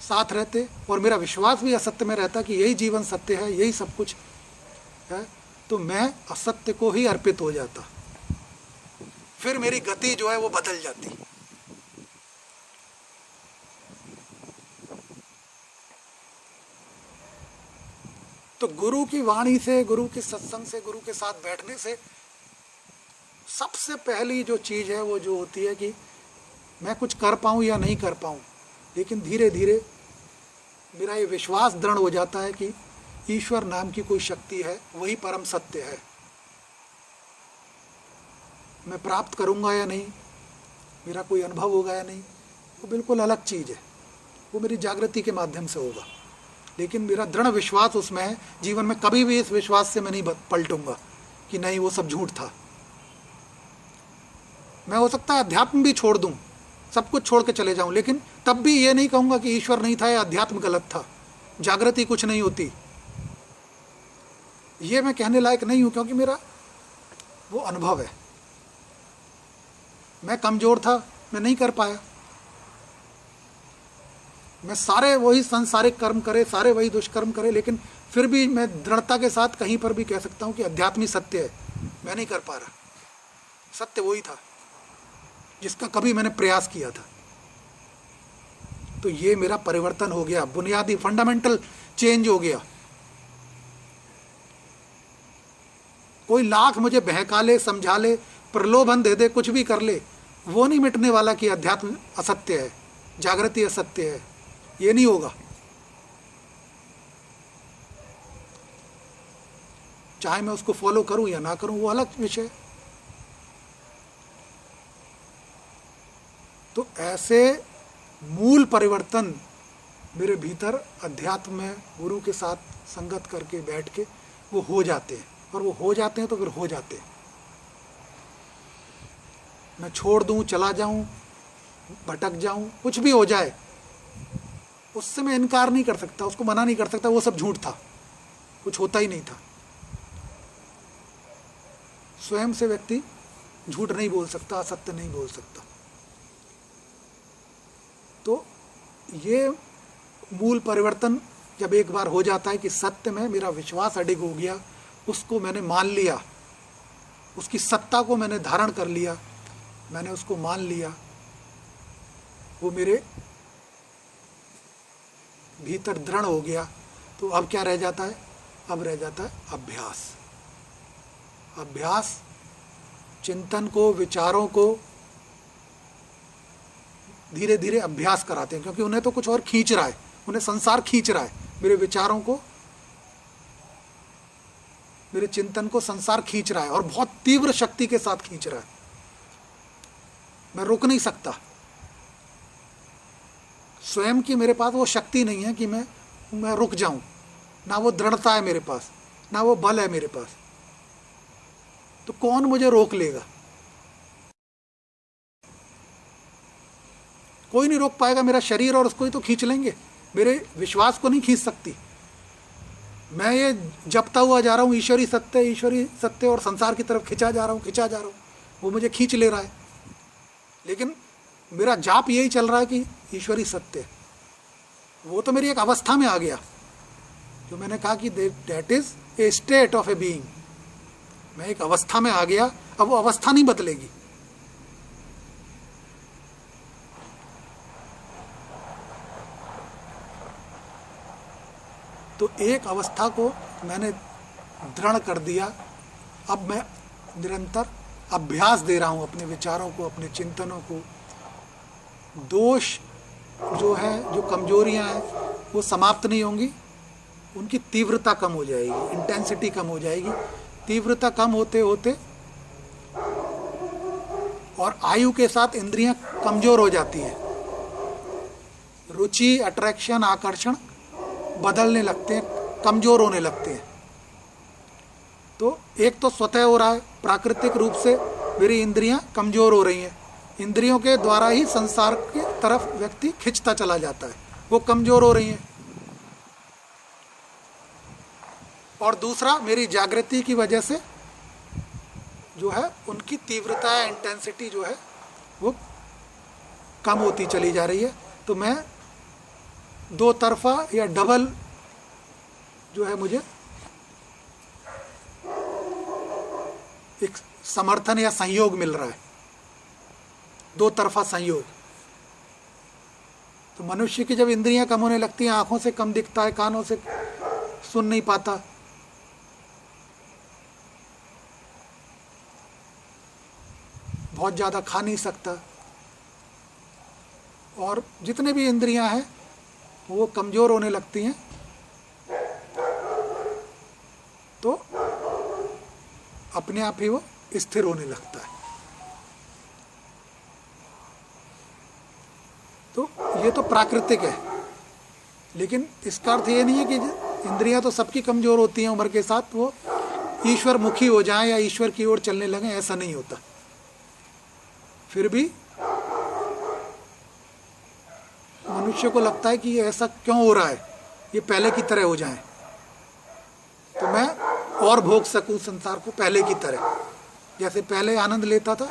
साथ रहते और मेरा विश्वास भी असत्य में रहता कि यही जीवन सत्य है, यही सब कुछ है, तो मैं असत्य को ही अर्पित हो जाता। फिर मेरी गति जो है वो बदल जाती। तो गुरु की वाणी से, गुरु के सत्संग से, गुरु के साथ बैठने से सबसे पहली जो चीज़ है वो जो होती है कि मैं कुछ कर पाऊँ या नहीं कर पाऊँ, लेकिन धीरे धीरे मेरा ये विश्वास दृढ़ हो जाता है कि ईश्वर नाम की कोई शक्ति है, वही परम सत्य है। मैं प्राप्त करूँगा या नहीं, मेरा कोई अनुभव होगा या नहीं, वो बिल्कुल अलग चीज़ है, वो मेरी जागृति के माध्यम से होगा। लेकिन मेरा दृढ़ विश्वास उसमें है। जीवन में कभी भी इस विश्वास से मैं नहीं पलटूंगा कि नहीं वो सब झूठ था। मैं हो सकता है अध्यात्म भी छोड़ दूं, सब कुछ छोड़ के चले जाऊं, लेकिन तब भी ये नहीं कहूंगा कि ईश्वर नहीं था या अध्यात्म गलत था, जागृति कुछ नहीं होती। ये मैं कहने लायक नहीं हूं, क्योंकि मेरा वो अनुभव है। मैं कमजोर था, मैं नहीं कर पाया। मैं सारे वही सांसारिक कर्म करे, सारे वही दुष्कर्म करे, लेकिन फिर भी मैं दृढ़ता के साथ कहीं पर भी कह सकता हूं कि अध्यात्मी सत्य है, मैं नहीं कर पा रहा। सत्य वही था जिसका कभी मैंने प्रयास किया था। तो ये मेरा परिवर्तन हो गया, बुनियादी फंडामेंटल चेंज हो गया। कोई लाख मुझे बहका ले, समझा ले, प्रलोभन दे दे, कुछ भी कर ले, वो नहीं मिटने वाला कि अध्यात्म असत्य है, जागृति असत्य है। ये नहीं होगा। चाहे मैं उसको फॉलो करूं या ना करूं, वो अलग विषय। तो ऐसे मूल परिवर्तन मेरे भीतर अध्यात्म में गुरु के साथ संगत करके बैठ के वो हो जाते हैं, और वो हो जाते हैं तो फिर हो जाते हैं। मैं छोड़ दूं, चला जाऊं, भटक जाऊं, कुछ भी हो जाए, उससे मैं इनकार नहीं कर सकता, उसको मना नहीं कर सकता, वो सब झूठ था, कुछ होता ही नहीं था। स्वयं से व्यक्ति झूठ नहीं बोल सकता, असत्य नहीं बोल सकता। तो ये मूल परिवर्तन जब एक बार हो जाता है कि सत्य में मेरा विश्वास अडिग हो गया, उसको मैंने मान लिया, उसकी सत्ता को मैंने धारण कर लिया, मैंने उसको मान लिया, वो मेरे भीतर दृढ़ हो गया। तो अब क्या रह जाता है? अब रह जाता है अभ्यास। अभ्यास चिंतन को, विचारों को धीरे धीरे अभ्यास कराते हैं, क्योंकि उन्हें तो कुछ और खींच रहा है, उन्हें संसार खींच रहा है। मेरे विचारों को, मेरे चिंतन को संसार खींच रहा है, और बहुत तीव्र शक्ति के साथ खींच रहा है। मैं रोक नहीं सकता। स्वयं की मेरे पास वो शक्ति नहीं है कि मैं रुक जाऊं, ना वो दृढ़ता है मेरे पास, ना वो बल है मेरे पास। तो कौन मुझे रोक लेगा? कोई नहीं रोक पाएगा मेरा शरीर, और उसको ही तो खींच लेंगे, मेरे विश्वास को नहीं खींच सकती। मैं ये जपता हुआ जा रहा हूँ ईश्वरी सत्य, और संसार की तरफ खिंचा जा रहा हूँ, वो मुझे खींच ले रहा है। लेकिन मेरा जाप यही चल रहा है कि ईश्वरी सत्य, वो तो मेरी एक अवस्था में आ गया, जो मैंने कहा कि that is a state of a being. मैं एक अवस्था में आ गया, अब वो अवस्था नहीं बदलेगी। तो एक अवस्था को मैंने दृढ़ कर दिया। अब मैं निरंतर अभ्यास दे रहा हूं अपने विचारों को, अपने चिंतनों को। दोष जो है, जो कमजोरियां हैं, वो समाप्त नहीं होंगी, उनकी तीव्रता कम हो जाएगी, इंटेंसिटी कम हो जाएगी। तीव्रता कम होते होते और आयु के साथ इंद्रियां कमजोर हो जाती हैं। रुचि, अट्रैक्शन, आकर्षण बदलने लगते हैं, कमजोर होने लगते हैं। तो एक तो स्वतः हो रहा है, प्राकृतिक रूप से मेरी इंद्रियां कमजोर हो रही हैं। इंद्रियों के द्वारा ही संसार की तरफ व्यक्ति खिंचता चला जाता है, वो कमजोर हो रही हैं। और दूसरा, मेरी जागृति की वजह से जो है उनकी तीव्रता या इंटेंसिटी जो है वो कम होती चली जा रही है। तो मैं दो तरफा या डबल जो है मुझे एक समर्थन या सहयोग मिल रहा है, दो तरफा सहयोग। तो मनुष्य की जब इंद्रियां कम होने लगती हैं, आंखों से कम दिखता है, कानों से सुन नहीं पाता, बहुत ज़्यादा खा नहीं सकता, और जितने भी इंद्रियां हैं वो कमज़ोर होने लगती हैं, तो अपने आप ही वो स्थिर होने लगता है। तो ये तो प्राकृतिक है, लेकिन इसका अर्थ ये नहीं है कि इंद्रियां तो सबकी कमज़ोर होती हैं उम्र के साथ, वो ईश्वर मुखी हो जाएं या ईश्वर की ओर चलने लगें, ऐसा नहीं होता। फिर भी मनुष्य को लगता है कि ये ऐसा क्यों हो रहा है, ये पहले की तरह हो जाए, तो मैं और भोग सकूं संसार को पहले की तरह, जैसे पहले आनंद लेता था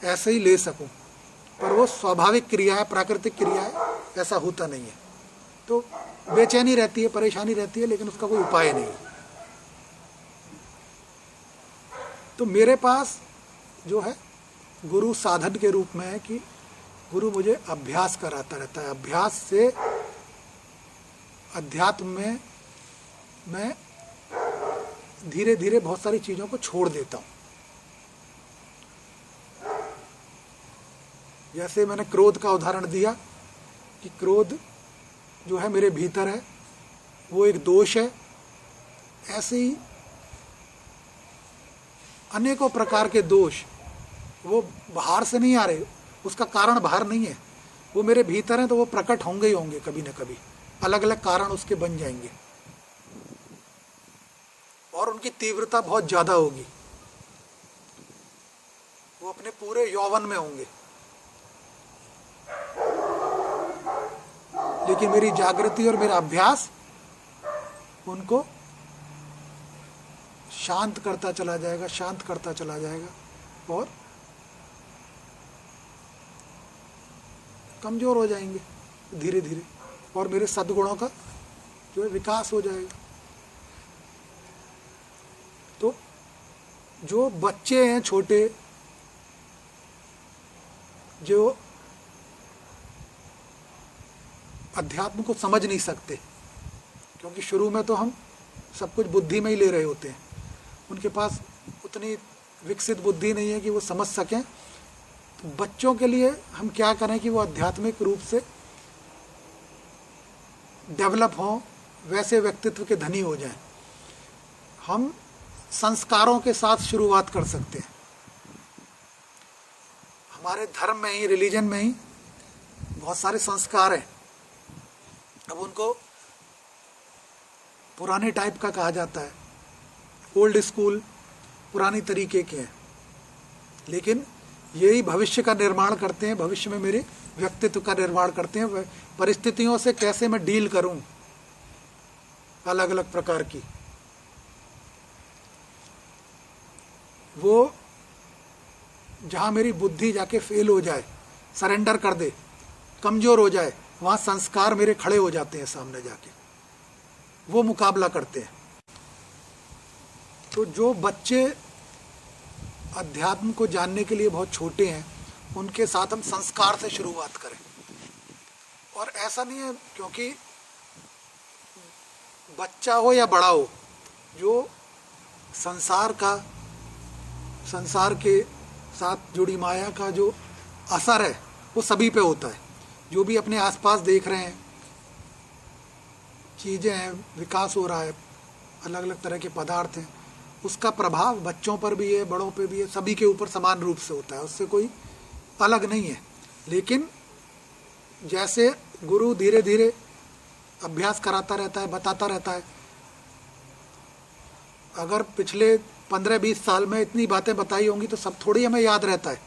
ऐसे ही ले सकूं। पर वो स्वाभाविक क्रिया है, प्राकृतिक क्रिया है, ऐसा होता नहीं है। तो बेचैनी रहती है, परेशानी रहती है, लेकिन उसका कोई उपाय नहीं है। तो मेरे पास जो है गुरु साधन के रूप में है कि गुरु मुझे अभ्यास कराता रहता है। अभ्यास से अध्यात्म में मैं धीरे धीरे बहुत सारी चीज़ों को छोड़ देता हूँ। जैसे मैंने क्रोध का उदाहरण दिया कि क्रोध जो है मेरे भीतर है, वो एक दोष है। ऐसे ही अनेकों प्रकार के दोष वो बाहर से नहीं आ रहे, उसका कारण बाहर नहीं है, वो मेरे भीतर हैं, तो वो प्रकट होंगे ही होंगे कभी न कभी, अलग अलग कारण उसके बन जाएंगे और उनकी तीव्रता बहुत ज़्यादा होगी, वो अपने पूरे यौवन में होंगे। लेकिन मेरी जागृति और मेरा अभ्यास उनको शांत करता चला जाएगा, शांत करता चला जाएगा, और कमज़ोर हो जाएंगे धीरे धीरे, और मेरे सद्गुणों का जो है विकास हो जाएगा। तो जो बच्चे हैं छोटे, जो अध्यात्म को समझ नहीं सकते, क्योंकि शुरू में तो हम सब कुछ बुद्धि में ही ले रहे होते हैं, उनके पास उतनी विकसित बुद्धि नहीं है कि वो समझ सकें। तो बच्चों के लिए हम क्या करें कि वो आध्यात्मिक रूप से डेवलप हों, वैसे व्यक्तित्व के धनी हो जाएं। हम संस्कारों के साथ शुरुआत कर सकते हैं। हमारे धर्म में ही, रिलीजन में ही बहुत सारे संस्कार हैं। अब उनको पुराने टाइप का कहा जाता है, ओल्ड स्कूल, पुरानी तरीके के हैं, लेकिन यही भविष्य का निर्माण करते हैं। भविष्य में मेरे व्यक्तित्व का निर्माण करते हैं। परिस्थितियों से कैसे मैं डील करूं, अलग अलग प्रकार की, वो जहां मेरी बुद्धि जाके फेल हो जाए, सरेंडर कर दे, कमजोर हो जाए, वहां संस्कार मेरे खड़े हो जाते हैं सामने जाके, वो मुकाबला करते हैं। तो जो बच्चे अध्यात्म को जानने के लिए बहुत छोटे हैं, उनके साथ हम संस्कार से शुरुआत करें। और ऐसा नहीं है क्योंकि बच्चा हो या बड़ा हो, जो संसार के साथ जुड़ी माया का जो असर है वो सभी पे होता है। जो भी अपने आसपास देख रहे हैं, चीज़ें हैं, विकास हो रहा है, अलग अलग तरह के पदार्थ हैं, उसका प्रभाव बच्चों पर भी है, बड़ों पे भी है, सभी के ऊपर समान रूप से होता है, उससे कोई अलग नहीं है। लेकिन जैसे गुरु धीरे धीरे अभ्यास कराता रहता है, बताता रहता है, अगर पिछले 15-20 साल में इतनी बातें बताई होंगी तो सब थोड़ी हमें याद रहता है,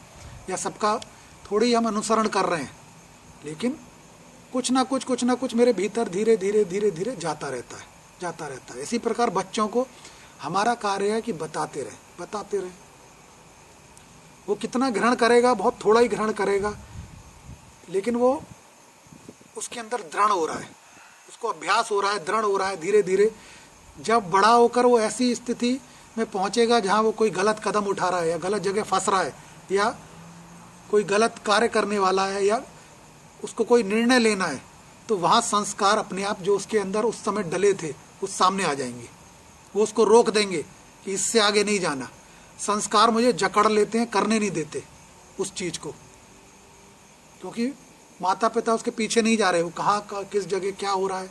या सबका थोड़ी हम अनुसरण कर रहे हैं। लेकिन कुछ ना कुछ मेरे भीतर धीरे धीरे जाता रहता है। इसी प्रकार बच्चों को हमारा कार्य है कि बताते रहें। वो कितना ग्रहण करेगा, बहुत थोड़ा ही ग्रहण करेगा, लेकिन वो उसके अंदर दृढ़ हो रहा है, उसको अभ्यास हो रहा है, दृढ़ हो रहा है धीरे धीरे। जब बड़ा होकर वो ऐसी स्थिति में पहुंचेगा जहां वो कोई गलत कदम उठा रहा है, या गलत जगह फंस रहा है, या कोई गलत कार्य करने वाला है, या उसको कोई निर्णय लेना है, तो वहाँ संस्कार अपने आप जो उसके अंदर उस समय डले थे उस सामने आ जाएंगे। वो उसको रोक देंगे कि इससे आगे नहीं जाना। संस्कार मुझे जकड़ लेते हैं, करने नहीं देते उस चीज़ को, क्योंकि माता पिता उसके पीछे नहीं जा रहे, वो कहाँ किस जगह क्या हो रहा है,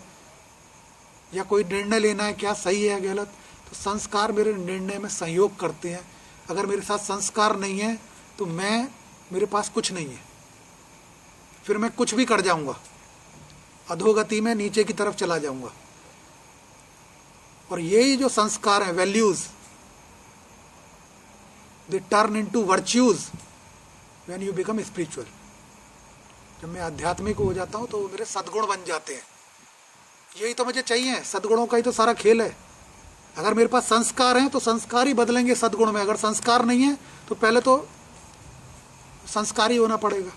या कोई निर्णय लेना है क्या सही है गलत। तो संस्कार मेरे निर्णय में सहयोग करते हैं। अगर मेरे साथ संस्कार नहीं है तो मेरे पास कुछ नहीं है, फिर मैं कुछ भी कर जाऊंगा, अधोगति में नीचे की तरफ चला जाऊंगा। और यही जो संस्कार है, values, they turn into virtues when you become spiritual. जब मैं आध्यात्मिक हो जाता हूं तो वो मेरे सद्गुण बन जाते हैं। यही तो मुझे चाहिए, सद्गुणों का ही तो सारा खेल है। अगर मेरे पास संस्कार हैं तो संस्कार ही बदलेंगे सद्गुण में। अगर संस्कार नहीं है तो पहले तो संस्कारी होना पड़ेगा।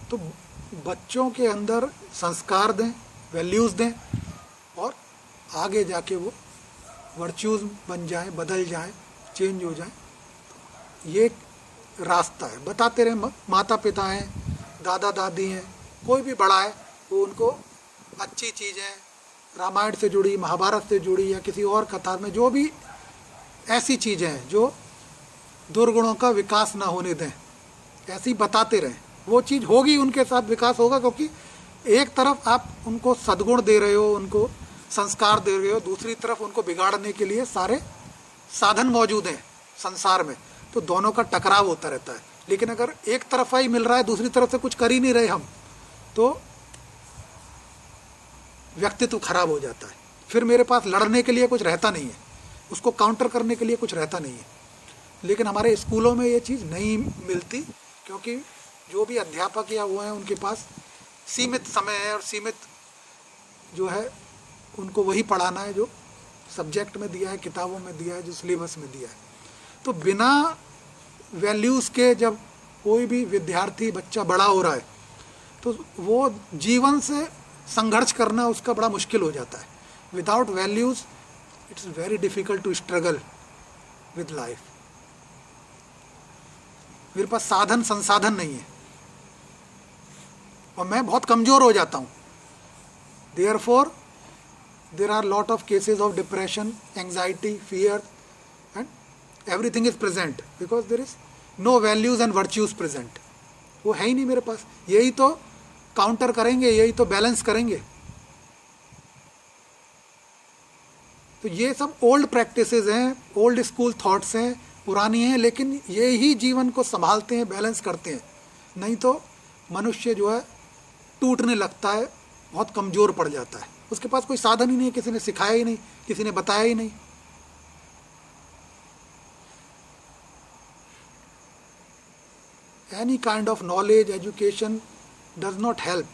तो बच्चों के अंदर संस्कार दें, वैल्यूज दें, और आगे जाके वो वर्च्यूज बन जाए, बदल जाए, चेंज हो जाए। ये रास्ता है। बताते रहे, माता पिता हैं, दादा दादी हैं, कोई भी बड़ा है, वो उनको अच्छी चीज़ें रामायण से जुड़ी, महाभारत से जुड़ी, या किसी और कथा में जो भी ऐसी चीज़ें हैं जो दुर्गुणों का विकास ना होने दें, ऐसी बताते रहें। वो चीज़ होगी, उनके साथ विकास होगा, क्योंकि एक तरफ आप उनको सद्गुण दे रहे हो, उनको संस्कार दे रहे हो, दूसरी तरफ उनको बिगाड़ने के लिए सारे साधन मौजूद हैं संसार में। तो दोनों का टकराव होता रहता है। लेकिन अगर एक तरफा ही मिल रहा है, दूसरी तरफ से कुछ कर ही नहीं रहे हम, तो व्यक्तित्व खराब हो जाता है। फिर मेरे पास लड़ने के लिए कुछ रहता नहीं है, उसको काउंटर करने के लिए कुछ रहता नहीं है। लेकिन हमारे स्कूलों में ये चीज़ नहीं मिलती, क्योंकि जो भी अध्यापक या वो हैं उनके पास सीमित समय है, और सीमित जो है उनको वही पढ़ाना है जो सब्जेक्ट में दिया है, किताबों में दिया है, जो सिलेबस में दिया है। तो बिना वैल्यूज़ के जब कोई भी विद्यार्थी, बच्चा बड़ा हो रहा है, तो वो जीवन से संघर्ष करना उसका बड़ा मुश्किल हो जाता है। Without values it's very difficult to struggle with life. मेरे पास साधन संसाधन नहीं है और मैं बहुत कमज़ोर हो जाता हूँ। Therefore there are lot of cases of depression, anxiety, fear, and everything is present because there is no values and virtues present. वो है ही नहीं मेरे पास। यही तो काउंटर करेंगे, यही तो बैलेंस करेंगे। तो ये सब ओल्ड प्रैक्टिसेस हैं, ओल्ड स्कूल थॉट्स हैं, पुरानी हैं, लेकिन ये ही जीवन को संभालते हैं, बैलेंस करते हैं। नहीं तो मनुष्य जो है टूटने लगता है, बहुत कमज़ोर पड़ जाता है। उसके पास कोई साधन ही नहीं है, किसी ने सिखाया ही नहीं, किसी ने बताया ही नहीं। Any kind of knowledge, education does not help.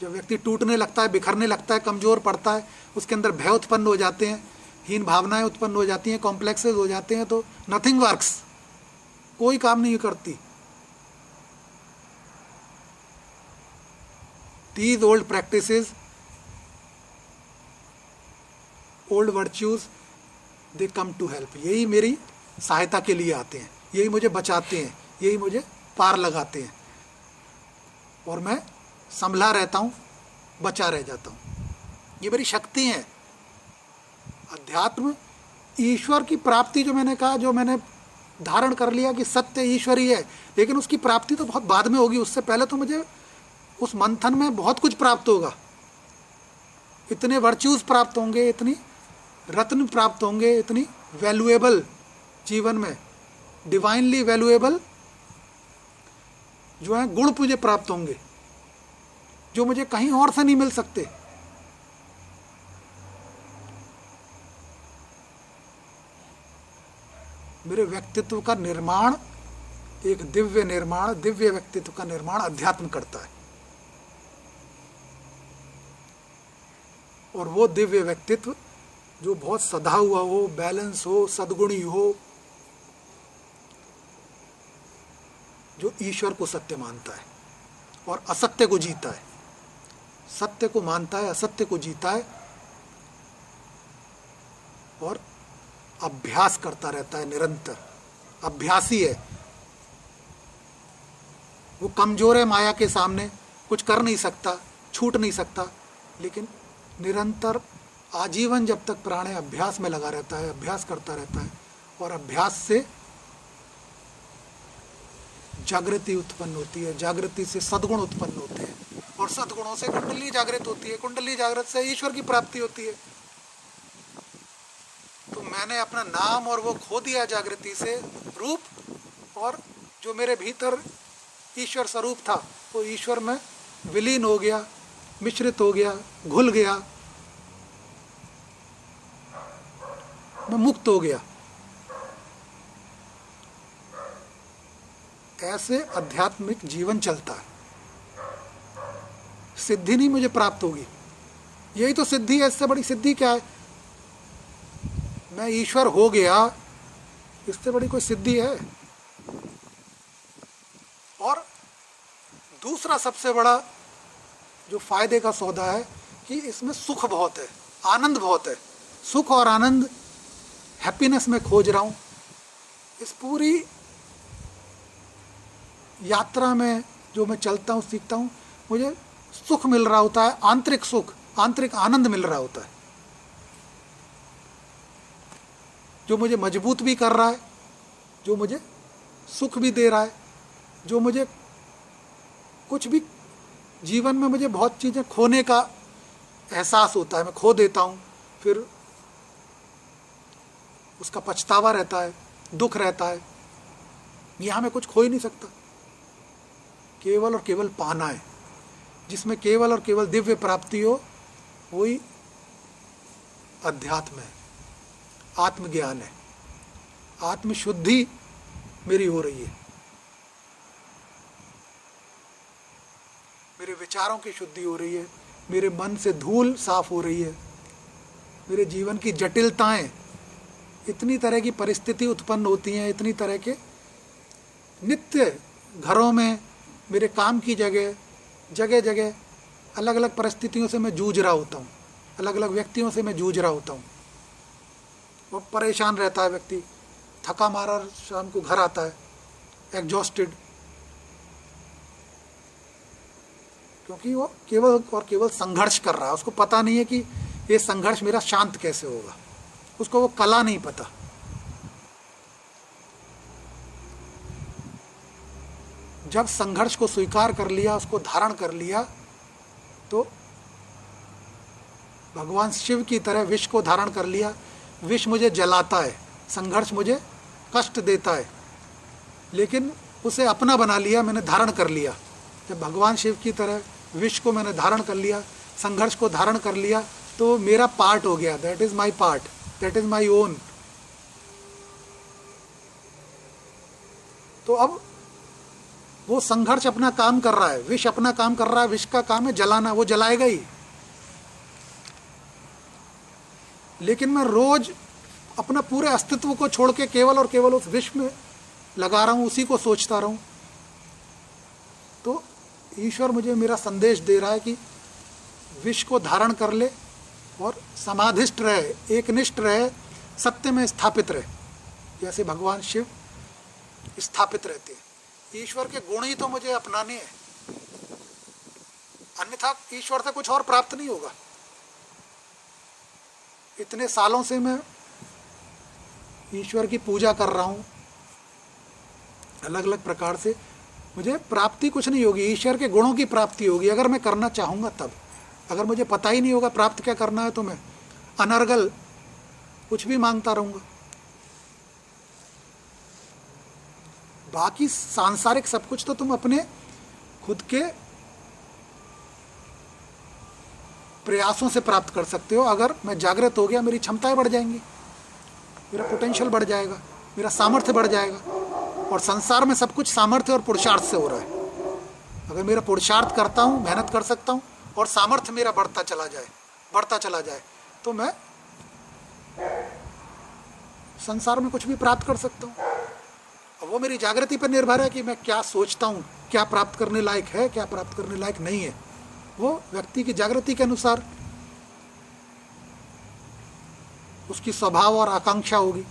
जब व्यक्ति टूटने लगता है, बिखरने लगता है, कमज़ोर पड़ता है, उसके अंदर भय उत्पन्न हो जाते हैं, हीन भावनाएं उत्पन्न हो जाती हैं, कॉम्प्लेक्सेस हो जाते हैं, तो नथिंग वर्क्स, कोई काम नहीं करती। These old practices, old virtues, they come to help। यही मेरी सहायता के लिए आते हैं, यही मुझे बचाते हैं, यही मुझे पार लगाते हैं, और मैं संभला रहता हूँ, बचा रह जाता हूँ। ये मेरी शक्ति है। अध्यात्म ईश्वर की प्राप्ति, जो मैंने कहा, जो मैंने धारण कर लिया कि सत्य ईश्वर ही है, लेकिन उसकी प्राप्ति तो बहुत बाद में होगी। उससे पहले तो मुझे उस मंथन में बहुत कुछ प्राप्त होगा। इतने वर्च्यूज प्राप्त होंगे, इतनी रत्न प्राप्त होंगे, इतनी वैल्यूएबल, जीवन में डिवाइनली वैल्यूएबल जो है गुण मुझे प्राप्त होंगे, जो मुझे कहीं और से नहीं मिल सकते। मेरे व्यक्तित्व का निर्माण, एक दिव्य निर्माण, दिव्य व्यक्तित्व का निर्माण अध्यात्म करता है। और वो दिव्य व्यक्तित्व जो बहुत सधा हुआ हो, बैलेंस हो, सद्गुणी हो, जो ईश्वर को सत्य मानता है और असत्य को जीता है, सत्य को मानता है, असत्य को जीता है, और अभ्यास करता रहता है, निरंतर अभ्यासी है। वो कमजोर है माया के सामने, कुछ कर नहीं सकता, छूट नहीं सकता, लेकिन निरंतर आजीवन जब तक प्राण है अभ्यास में लगा रहता है, अभ्यास करता रहता है, और अभ्यास से जागृति उत्पन्न होती है, जागृति से सद्गुण उत्पन्न होते हैं, और सद्गुणों से कुंडली जागृत होती है, कुंडली जागृत से ईश्वर की प्राप्ति होती है। तो मैंने अपना नाम और वो खो दिया जागृति से रूप, और जो मेरे भीतर ईश्वर स्वरूप था वो ईश्वर में विलीन हो गया, मिश्रित हो गया, घुल गया, मैं मुक्त हो गया। ऐसे आध्यात्मिक जीवन चलता है। सिद्धि नहीं मुझे प्राप्त होगी, यही तो सिद्धि है। इससे बड़ी सिद्धि क्या है? मैं ईश्वर हो गया, इससे बड़ी कोई सिद्धि है? और दूसरा सबसे बड़ा जो फायदे का सौदा है कि इसमें सुख बहुत है, आनंद बहुत है। सुख और आनंद, हैप्पीनेस में खोज रहा हूँ। इस पूरी यात्रा में जो मैं चलता हूँ, सीखता हूँ, मुझे सुख मिल रहा होता है, आंतरिक सुख, आंतरिक आनंद मिल रहा होता है, जो मुझे मजबूत भी कर रहा है, जो मुझे सुख भी दे रहा है, जो मुझे कुछ भी जीवन में मुझे बहुत चीज़ें खोने का एहसास होता है, मैं खो देता हूँ, फिर उसका पछतावा रहता है, दुख रहता है। यहाँ मैं कुछ खो ही नहीं सकता, केवल और केवल पाना है। जिसमें केवल और केवल दिव्य प्राप्ति हो, वही अध्यात्म है, आत्मज्ञान है, आत्मशुद्धि मेरी हो रही है, मेरे विचारों की शुद्धि हो रही है, मेरे मन से धूल साफ हो रही है, मेरे जीवन की जटिलताएं, इतनी तरह की परिस्थिति उत्पन्न होती हैं, इतनी तरह के नित्य घरों में, मेरे काम की जगह जगह जगह अलग अलग परिस्थितियों से मैं जूझ रहा होता हूँ, अलग अलग व्यक्तियों से मैं जूझ रहा होता हूँ। वो परेशान रहता है व्यक्ति, थका मारा शाम को घर आता है एग्जॉस्टेड, क्योंकि वो केवल और केवल संघर्ष कर रहा है। उसको पता नहीं है कि ये संघर्ष मेरा शांत कैसे होगा, उसको वो कला नहीं पता। जब संघर्ष को स्वीकार कर लिया, उसको धारण कर लिया, तो भगवान शिव की तरह विष को धारण कर लिया। विष मुझे जलाता है, संघर्ष मुझे कष्ट देता है, लेकिन उसे अपना बना लिया, मैंने धारण कर लिया। जब भगवान शिव की तरह विष को मैंने धारण कर लिया, संघर्ष को धारण कर लिया, तो मेरा पार्ट हो गया। That is my part, that is my own. तो अब वो संघर्ष अपना काम कर रहा है, विष अपना काम कर रहा है, विष का काम है जलाना, वो जलाएगा ही। लेकिन मैं रोज अपना पूरे अस्तित्व को छोड़ के केवल और केवल उस विष में लगा रहा हूं, उसी को सोचता रहूं, तो ईश्वर मुझे मेरा संदेश दे रहा है कि विष को धारण कर ले और समाधिष्ट रहे, एकनिष्ठ रहे, सत्य में स्थापित रहे, जैसे भगवान शिव स्थापित रहते हैं। ईश्वर के गुण ही तो मुझे अपनाने हैं, अन्यथा ईश्वर से कुछ और प्राप्त नहीं होगा। इतने सालों से मैं ईश्वर की पूजा कर रहा हूं अलग अलग प्रकार से, मुझे प्राप्ति कुछ नहीं होगी, ईश्वर के गुणों की प्राप्ति होगी अगर मैं करना चाहूंगा तब। अगर मुझे पता ही नहीं होगा प्राप्त क्या करना है तो मैं अनर्गल कुछ भी मांगता रहूंगा। बाकी सांसारिक सब कुछ तो तुम अपने खुद के प्रयासों से प्राप्त कर सकते हो। अगर मैं जागृत हो गया, मेरी क्षमताएं बढ़ जाएंगी, मेरा पोटेंशियल बढ़ जाएगा, मेरा सामर्थ्य बढ़ जाएगा। और संसार में सब कुछ सामर्थ्य और पुरुषार्थ से हो रहा है। अगर मेरा पुरुषार्थ करता हूँ, मेहनत कर सकता हूँ और सामर्थ्य मेरा बढ़ता चला जाए तो मैं संसार में कुछ भी प्राप्त कर सकता हूँ। अब वो मेरी जागृति पर निर्भर है कि मैं क्या सोचता हूँ, क्या प्राप्त करने लायक है, क्या प्राप्त करने लायक नहीं है। वो व्यक्ति की जागृति के अनुसार उसकी स्वभाव और आकांक्षा होगी।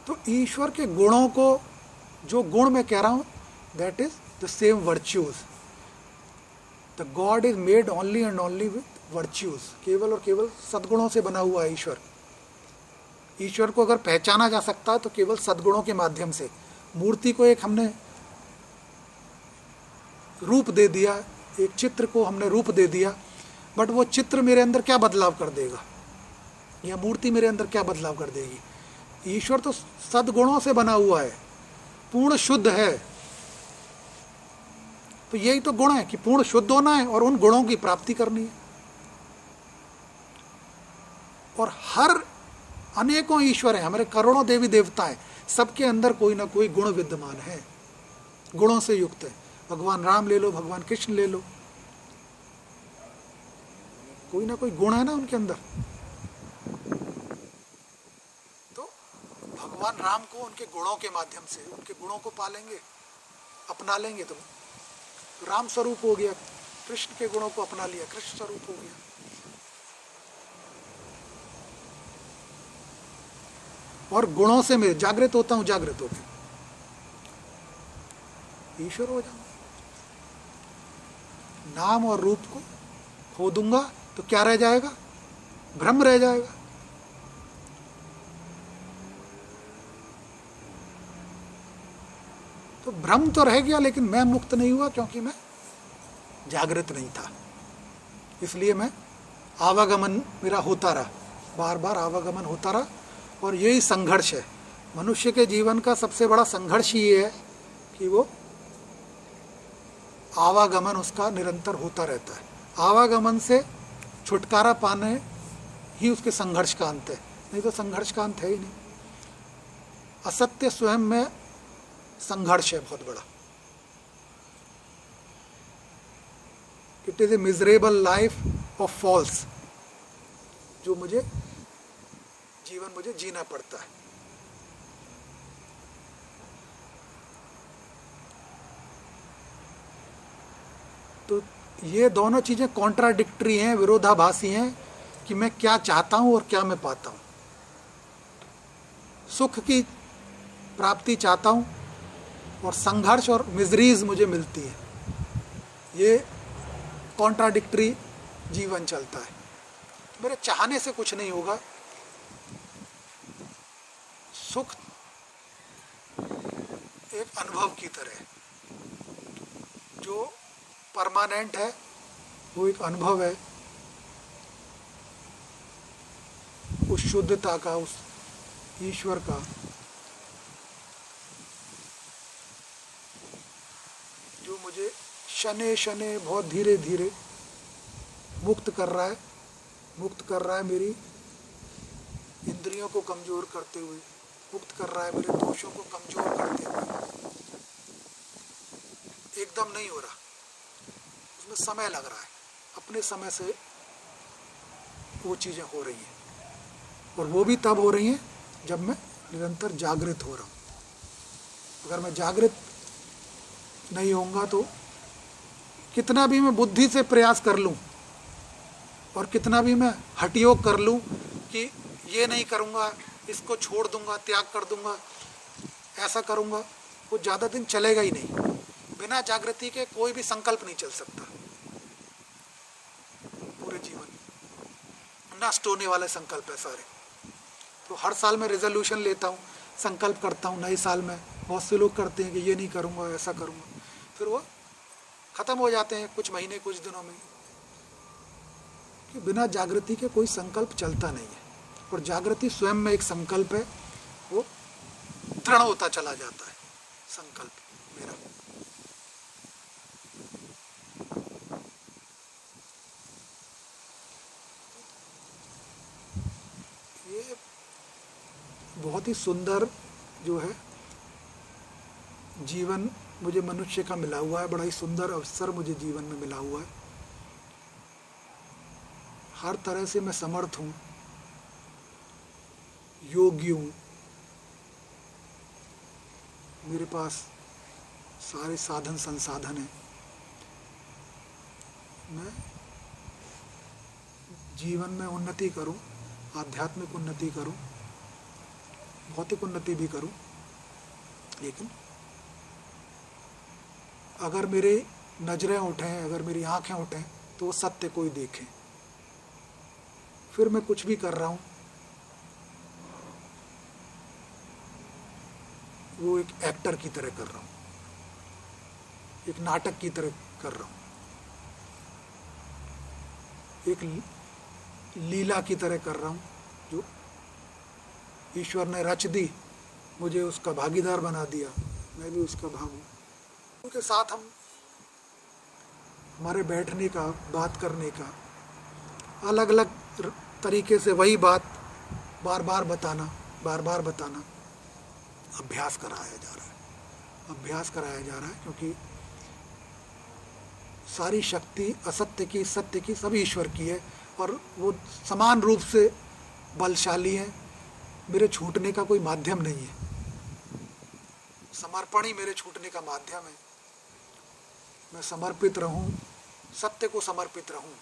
तो ईश्वर के गुणों को, जो गुण मैं कह रहा हूं, that is the same virtues. The God is made only and only with virtues. केवल और केवल सद्गुणों से बना हुआ है ईश्वर। ईश्वर को अगर पहचाना जा सकता है तो केवल सद्गुणों के माध्यम से। मूर्ति को एक हमने रूप दे दिया, एक चित्र को हमने रूप दे दिया, बट वो चित्र मेरे अंदर क्या बदलाव कर देगा, या मूर्ति मेरे अंदर क्या बदलाव कर देगी। ईश्वर तो सद्गुणों से बना हुआ है, पूर्ण शुद्ध है। तो यही तो गुण है कि पूर्ण शुद्ध होना है और उन गुणों की प्राप्ति करनी है। और हर अनेकों ईश्वर हैं, हमारे करोड़ों देवी देवता हैं, सबके अंदर कोई ना कोई गुण विद्यमान है, गुणों से युक्त है। भगवान राम ले लो, भगवान कृष्ण ले लो, कोई ना कोई गुण है ना उनके अंदर। तो भगवान राम को उनके गुणों के माध्यम से, उनके गुणों को पालेंगे, अपना लेंगे तो राम स्वरूप हो गया। कृष्ण के गुणों को अपना लिया, कृष्ण स्वरूप हो गया। और गुणों से मैं जागृत होता हूं, जागृत होकर ईश्वर हो जाऊंगा। नाम और रूप को खो दूंगा तो क्या रह जाएगा? भ्रम रह जाएगा। तो भ्रम तो रह गया, लेकिन मैं मुक्त नहीं हुआ क्योंकि मैं जागृत नहीं था। इसलिए मैं आवागमन मेरा होता रहा, बार बार आवागमन होता रहा। और यही संघर्ष है मनुष्य के जीवन का। सबसे बड़ा संघर्ष ये है कि वो आवागमन उसका निरंतर होता रहता है। आवागमन से छुटकारा पाने ही उसके संघर्ष का अंत है, नहीं तो संघर्ष का अंत है ही नहीं। असत्य स्वयं में संघर्ष है बहुत बड़ा। It is a miserable life of false, जो जीवन मुझे जीना पड़ता है। तो ये दोनों चीजें कॉन्ट्राडिक्टरी हैं, विरोधाभासी हैं कि मैं क्या चाहता हूं और क्या मैं पाता हूं। सुख की प्राप्ति चाहता हूं और संघर्ष और मिजरीज मुझे मिलती है। ये कॉन्ट्राडिक्टरी जीवन चलता है। मेरे चाहने से कुछ नहीं होगा। सुख एक अनुभव की तरह है, जो परमानेंट है, वो एक अनुभव है उस शुद्धता का, उस ईश्वर का, जो मुझे शने शने बहुत धीरे धीरे मुक्त कर रहा है मेरी इंद्रियों को कमज़ोर करते हुए, मुक्त कर रहा है मेरे दोषों को कमज़ोर करते हुए। एकदम नहीं हो रहा, उसमें समय लग रहा है, अपने समय से वो चीज़ें हो रही हैं। और वो भी तब हो रही हैं जब मैं निरंतर जागृत हो रहा हूँ। अगर मैं जागृत नहीं होऊंगा तो कितना भी मैं बुद्धि से प्रयास कर लूँ और कितना भी मैं हठयोग कर लूँ कि ये नहीं करूँगा, इसको छोड़ दूँगा, त्याग कर दूँगा, ऐसा करूँगा, वो ज़्यादा दिन चलेगा ही नहीं। बिना जागृति के कोई भी संकल्प नहीं चल सकता। पूरे जीवन नष्ट होने वाले संकल्प है सारे। तो हर साल मैं रेजोल्यूशन लेता हूँ, संकल्प करता हूँ नए साल में। बहुत से लोग करते हैं कि ये नहीं करूँगा, ऐसा करूँगा, फिर वो ख़त्म हो जाते हैं कुछ महीने कुछ दिनों में। कि बिना जागृति के कोई संकल्प चलता नहीं है। और जागृति स्वयं में एक संकल्प है, वो दृढ़ होता चला जाता है संकल्प मेरा। ये बहुत ही सुंदर जो है जीवन मुझे मनुष्य का मिला हुआ है। बड़ा ही सुंदर अवसर मुझे जीवन में मिला हुआ है। हर तरह से मैं समर्थ हूँ, योग्य हूँ, मेरे पास सारे साधन संसाधन हैं। मैं जीवन में उन्नति करूं, आध्यात्मिक उन्नति करूं, भौतिक उन्नति भी करूं, लेकिन अगर मेरे नजरें उठें, अगर मेरी आंखें उठें तो वो सत्य को ही देखें। फिर मैं कुछ भी कर रहा हूं वो एक एक्टर की तरह कर रहा हूं, एक नाटक की तरह कर रहा हूं, एक लीला की तरह कर रहा हूं जो ईश्वर ने रच दी, मुझे उसका भागीदार बना दिया, मैं भी उसका भाग हूं। उनके साथ हम हमारे बैठने का, बात करने का, अलग अलग तरीके से वही बात बार बार बताना अभ्यास कराया जा रहा है। अभ्यास कराया जा रहा है क्योंकि सारी शक्ति असत्य की, सत्य की, सभी ईश्वर की है और वो समान रूप से बलशाली है। मेरे छूटने का कोई माध्यम नहीं है, समर्पण ही मेरे छूटने का माध्यम है। मैं समर्पित रहूं, सत्य को समर्पित रहूं,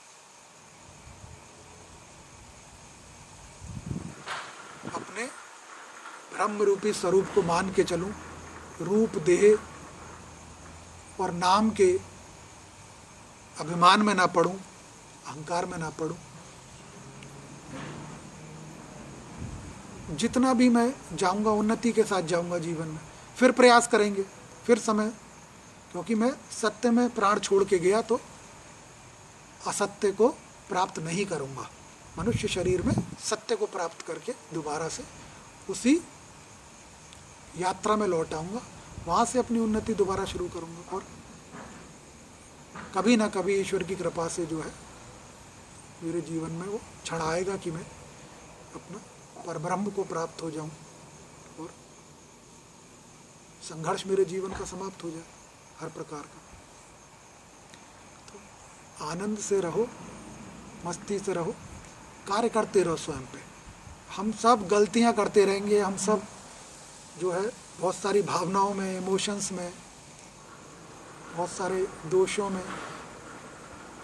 अपने ब्रह्म रूपी स्वरूप को मान के चलूं, रूप, देह और नाम के अभिमान में ना पड़ूं, अहंकार में ना पड़ूं। जितना भी मैं जाऊंगा उन्नति के साथ जाऊंगा जीवन में। फिर प्रयास करेंगे, फिर समय, क्योंकि मैं सत्य में प्राण छोड़ के गया तो असत्य को प्राप्त नहीं करूंगा। मनुष्य शरीर में सत्य को प्राप्त करके दोबारा से उसी यात्रा में लौट आऊंगा, वहाँ से अपनी उन्नति दोबारा शुरू करूंगा। और कभी ना कभी ईश्वर की कृपा से जो है मेरे जीवन में वो क्षण आएगा कि मैं अपना परब्रह्म को प्राप्त हो जाऊं और संघर्ष मेरे जीवन का समाप्त हो जाए हर प्रकार का। तो आनंद से रहो, मस्ती से रहो, कार्य करते रहो स्वयं पे। हम सब गलतियां करते रहेंगे, हम सब जो है बहुत सारी भावनाओं में, इमोशंस में, बहुत सारे दोषों में,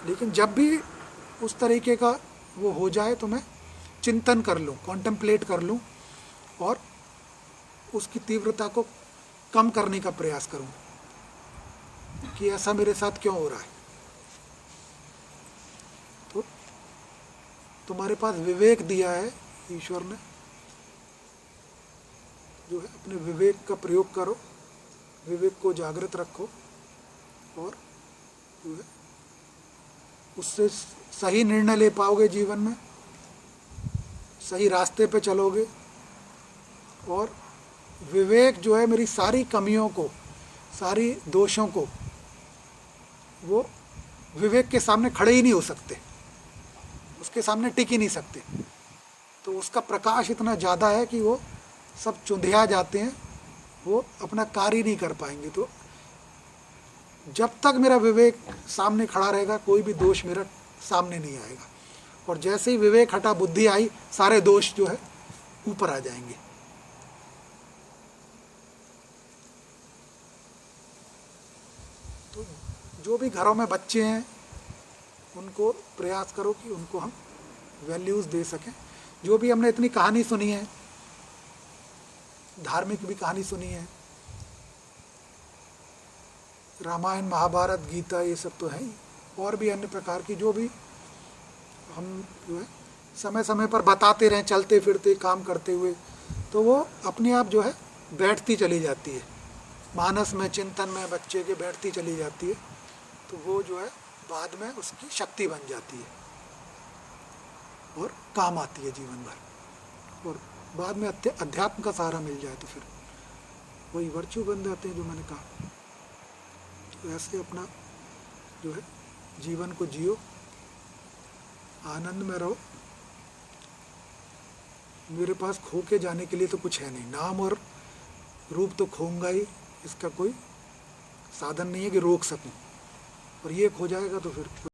लेकिन जब भी उस तरीके का वो हो जाए तो मैं चिंतन कर लूँ, कॉन्टेम्पलेट कर लूँ और उसकी तीव्रता को कम करने का प्रयास करूँ कि ऐसा मेरे साथ क्यों हो रहा है। तो तुम्हारे पास विवेक दिया है ईश्वर ने, जो है अपने विवेक का प्रयोग करो, विवेक को जागृत रखो और जो है उससे सही निर्णय ले पाओगे, जीवन में सही रास्ते पे चलोगे। और विवेक जो है मेरी सारी कमियों को, सारी दोषों को, वो विवेक के सामने खड़े ही नहीं हो सकते, उसके सामने टिक ही नहीं सकते। तो उसका प्रकाश इतना ज़्यादा है कि वो सब चुंधिया जाते हैं, वो अपना कार्य नहीं कर पाएंगे। तो जब तक मेरा विवेक सामने खड़ा रहेगा कोई भी दोष मेरा सामने नहीं आएगा, और जैसे ही विवेक हटा, बुद्धि आई, सारे दोष जो है ऊपर आ जाएंगे। तो जो भी घरों में बच्चे हैं उनको प्रयास करो कि उनको हम वैल्यूज़ दे सकें। जो भी हमने इतनी कहानी सुनी है, धार्मिक भी कहानी सुनी है, रामायण महाभारत गीता ये सब तो है ही, और भी अन्य प्रकार की जो भी हम जो है समय समय पर बताते रहें, चलते फिरते काम करते हुए, तो वो अपने आप जो है बैठती चली जाती है, मानस में चिंतन में बच्चे के बैठती चली जाती है। तो वो जो है बाद में उसकी शक्ति बन जाती है और काम आती है जीवन भर, और बाद में अध्यात्म का सहारा मिल जाए तो फिर वही वर्च्यू बन जाते हैं जो मैंने कहा। तो ऐसे अपना जो है जीवन को जियो, आनंद में रहो। मेरे पास खो के जाने के लिए तो कुछ है नहीं, नाम और रूप तो खोऊंगा ही, इसका कोई साधन नहीं है कि रोक सकूं, और ये खो जाएगा तो फिर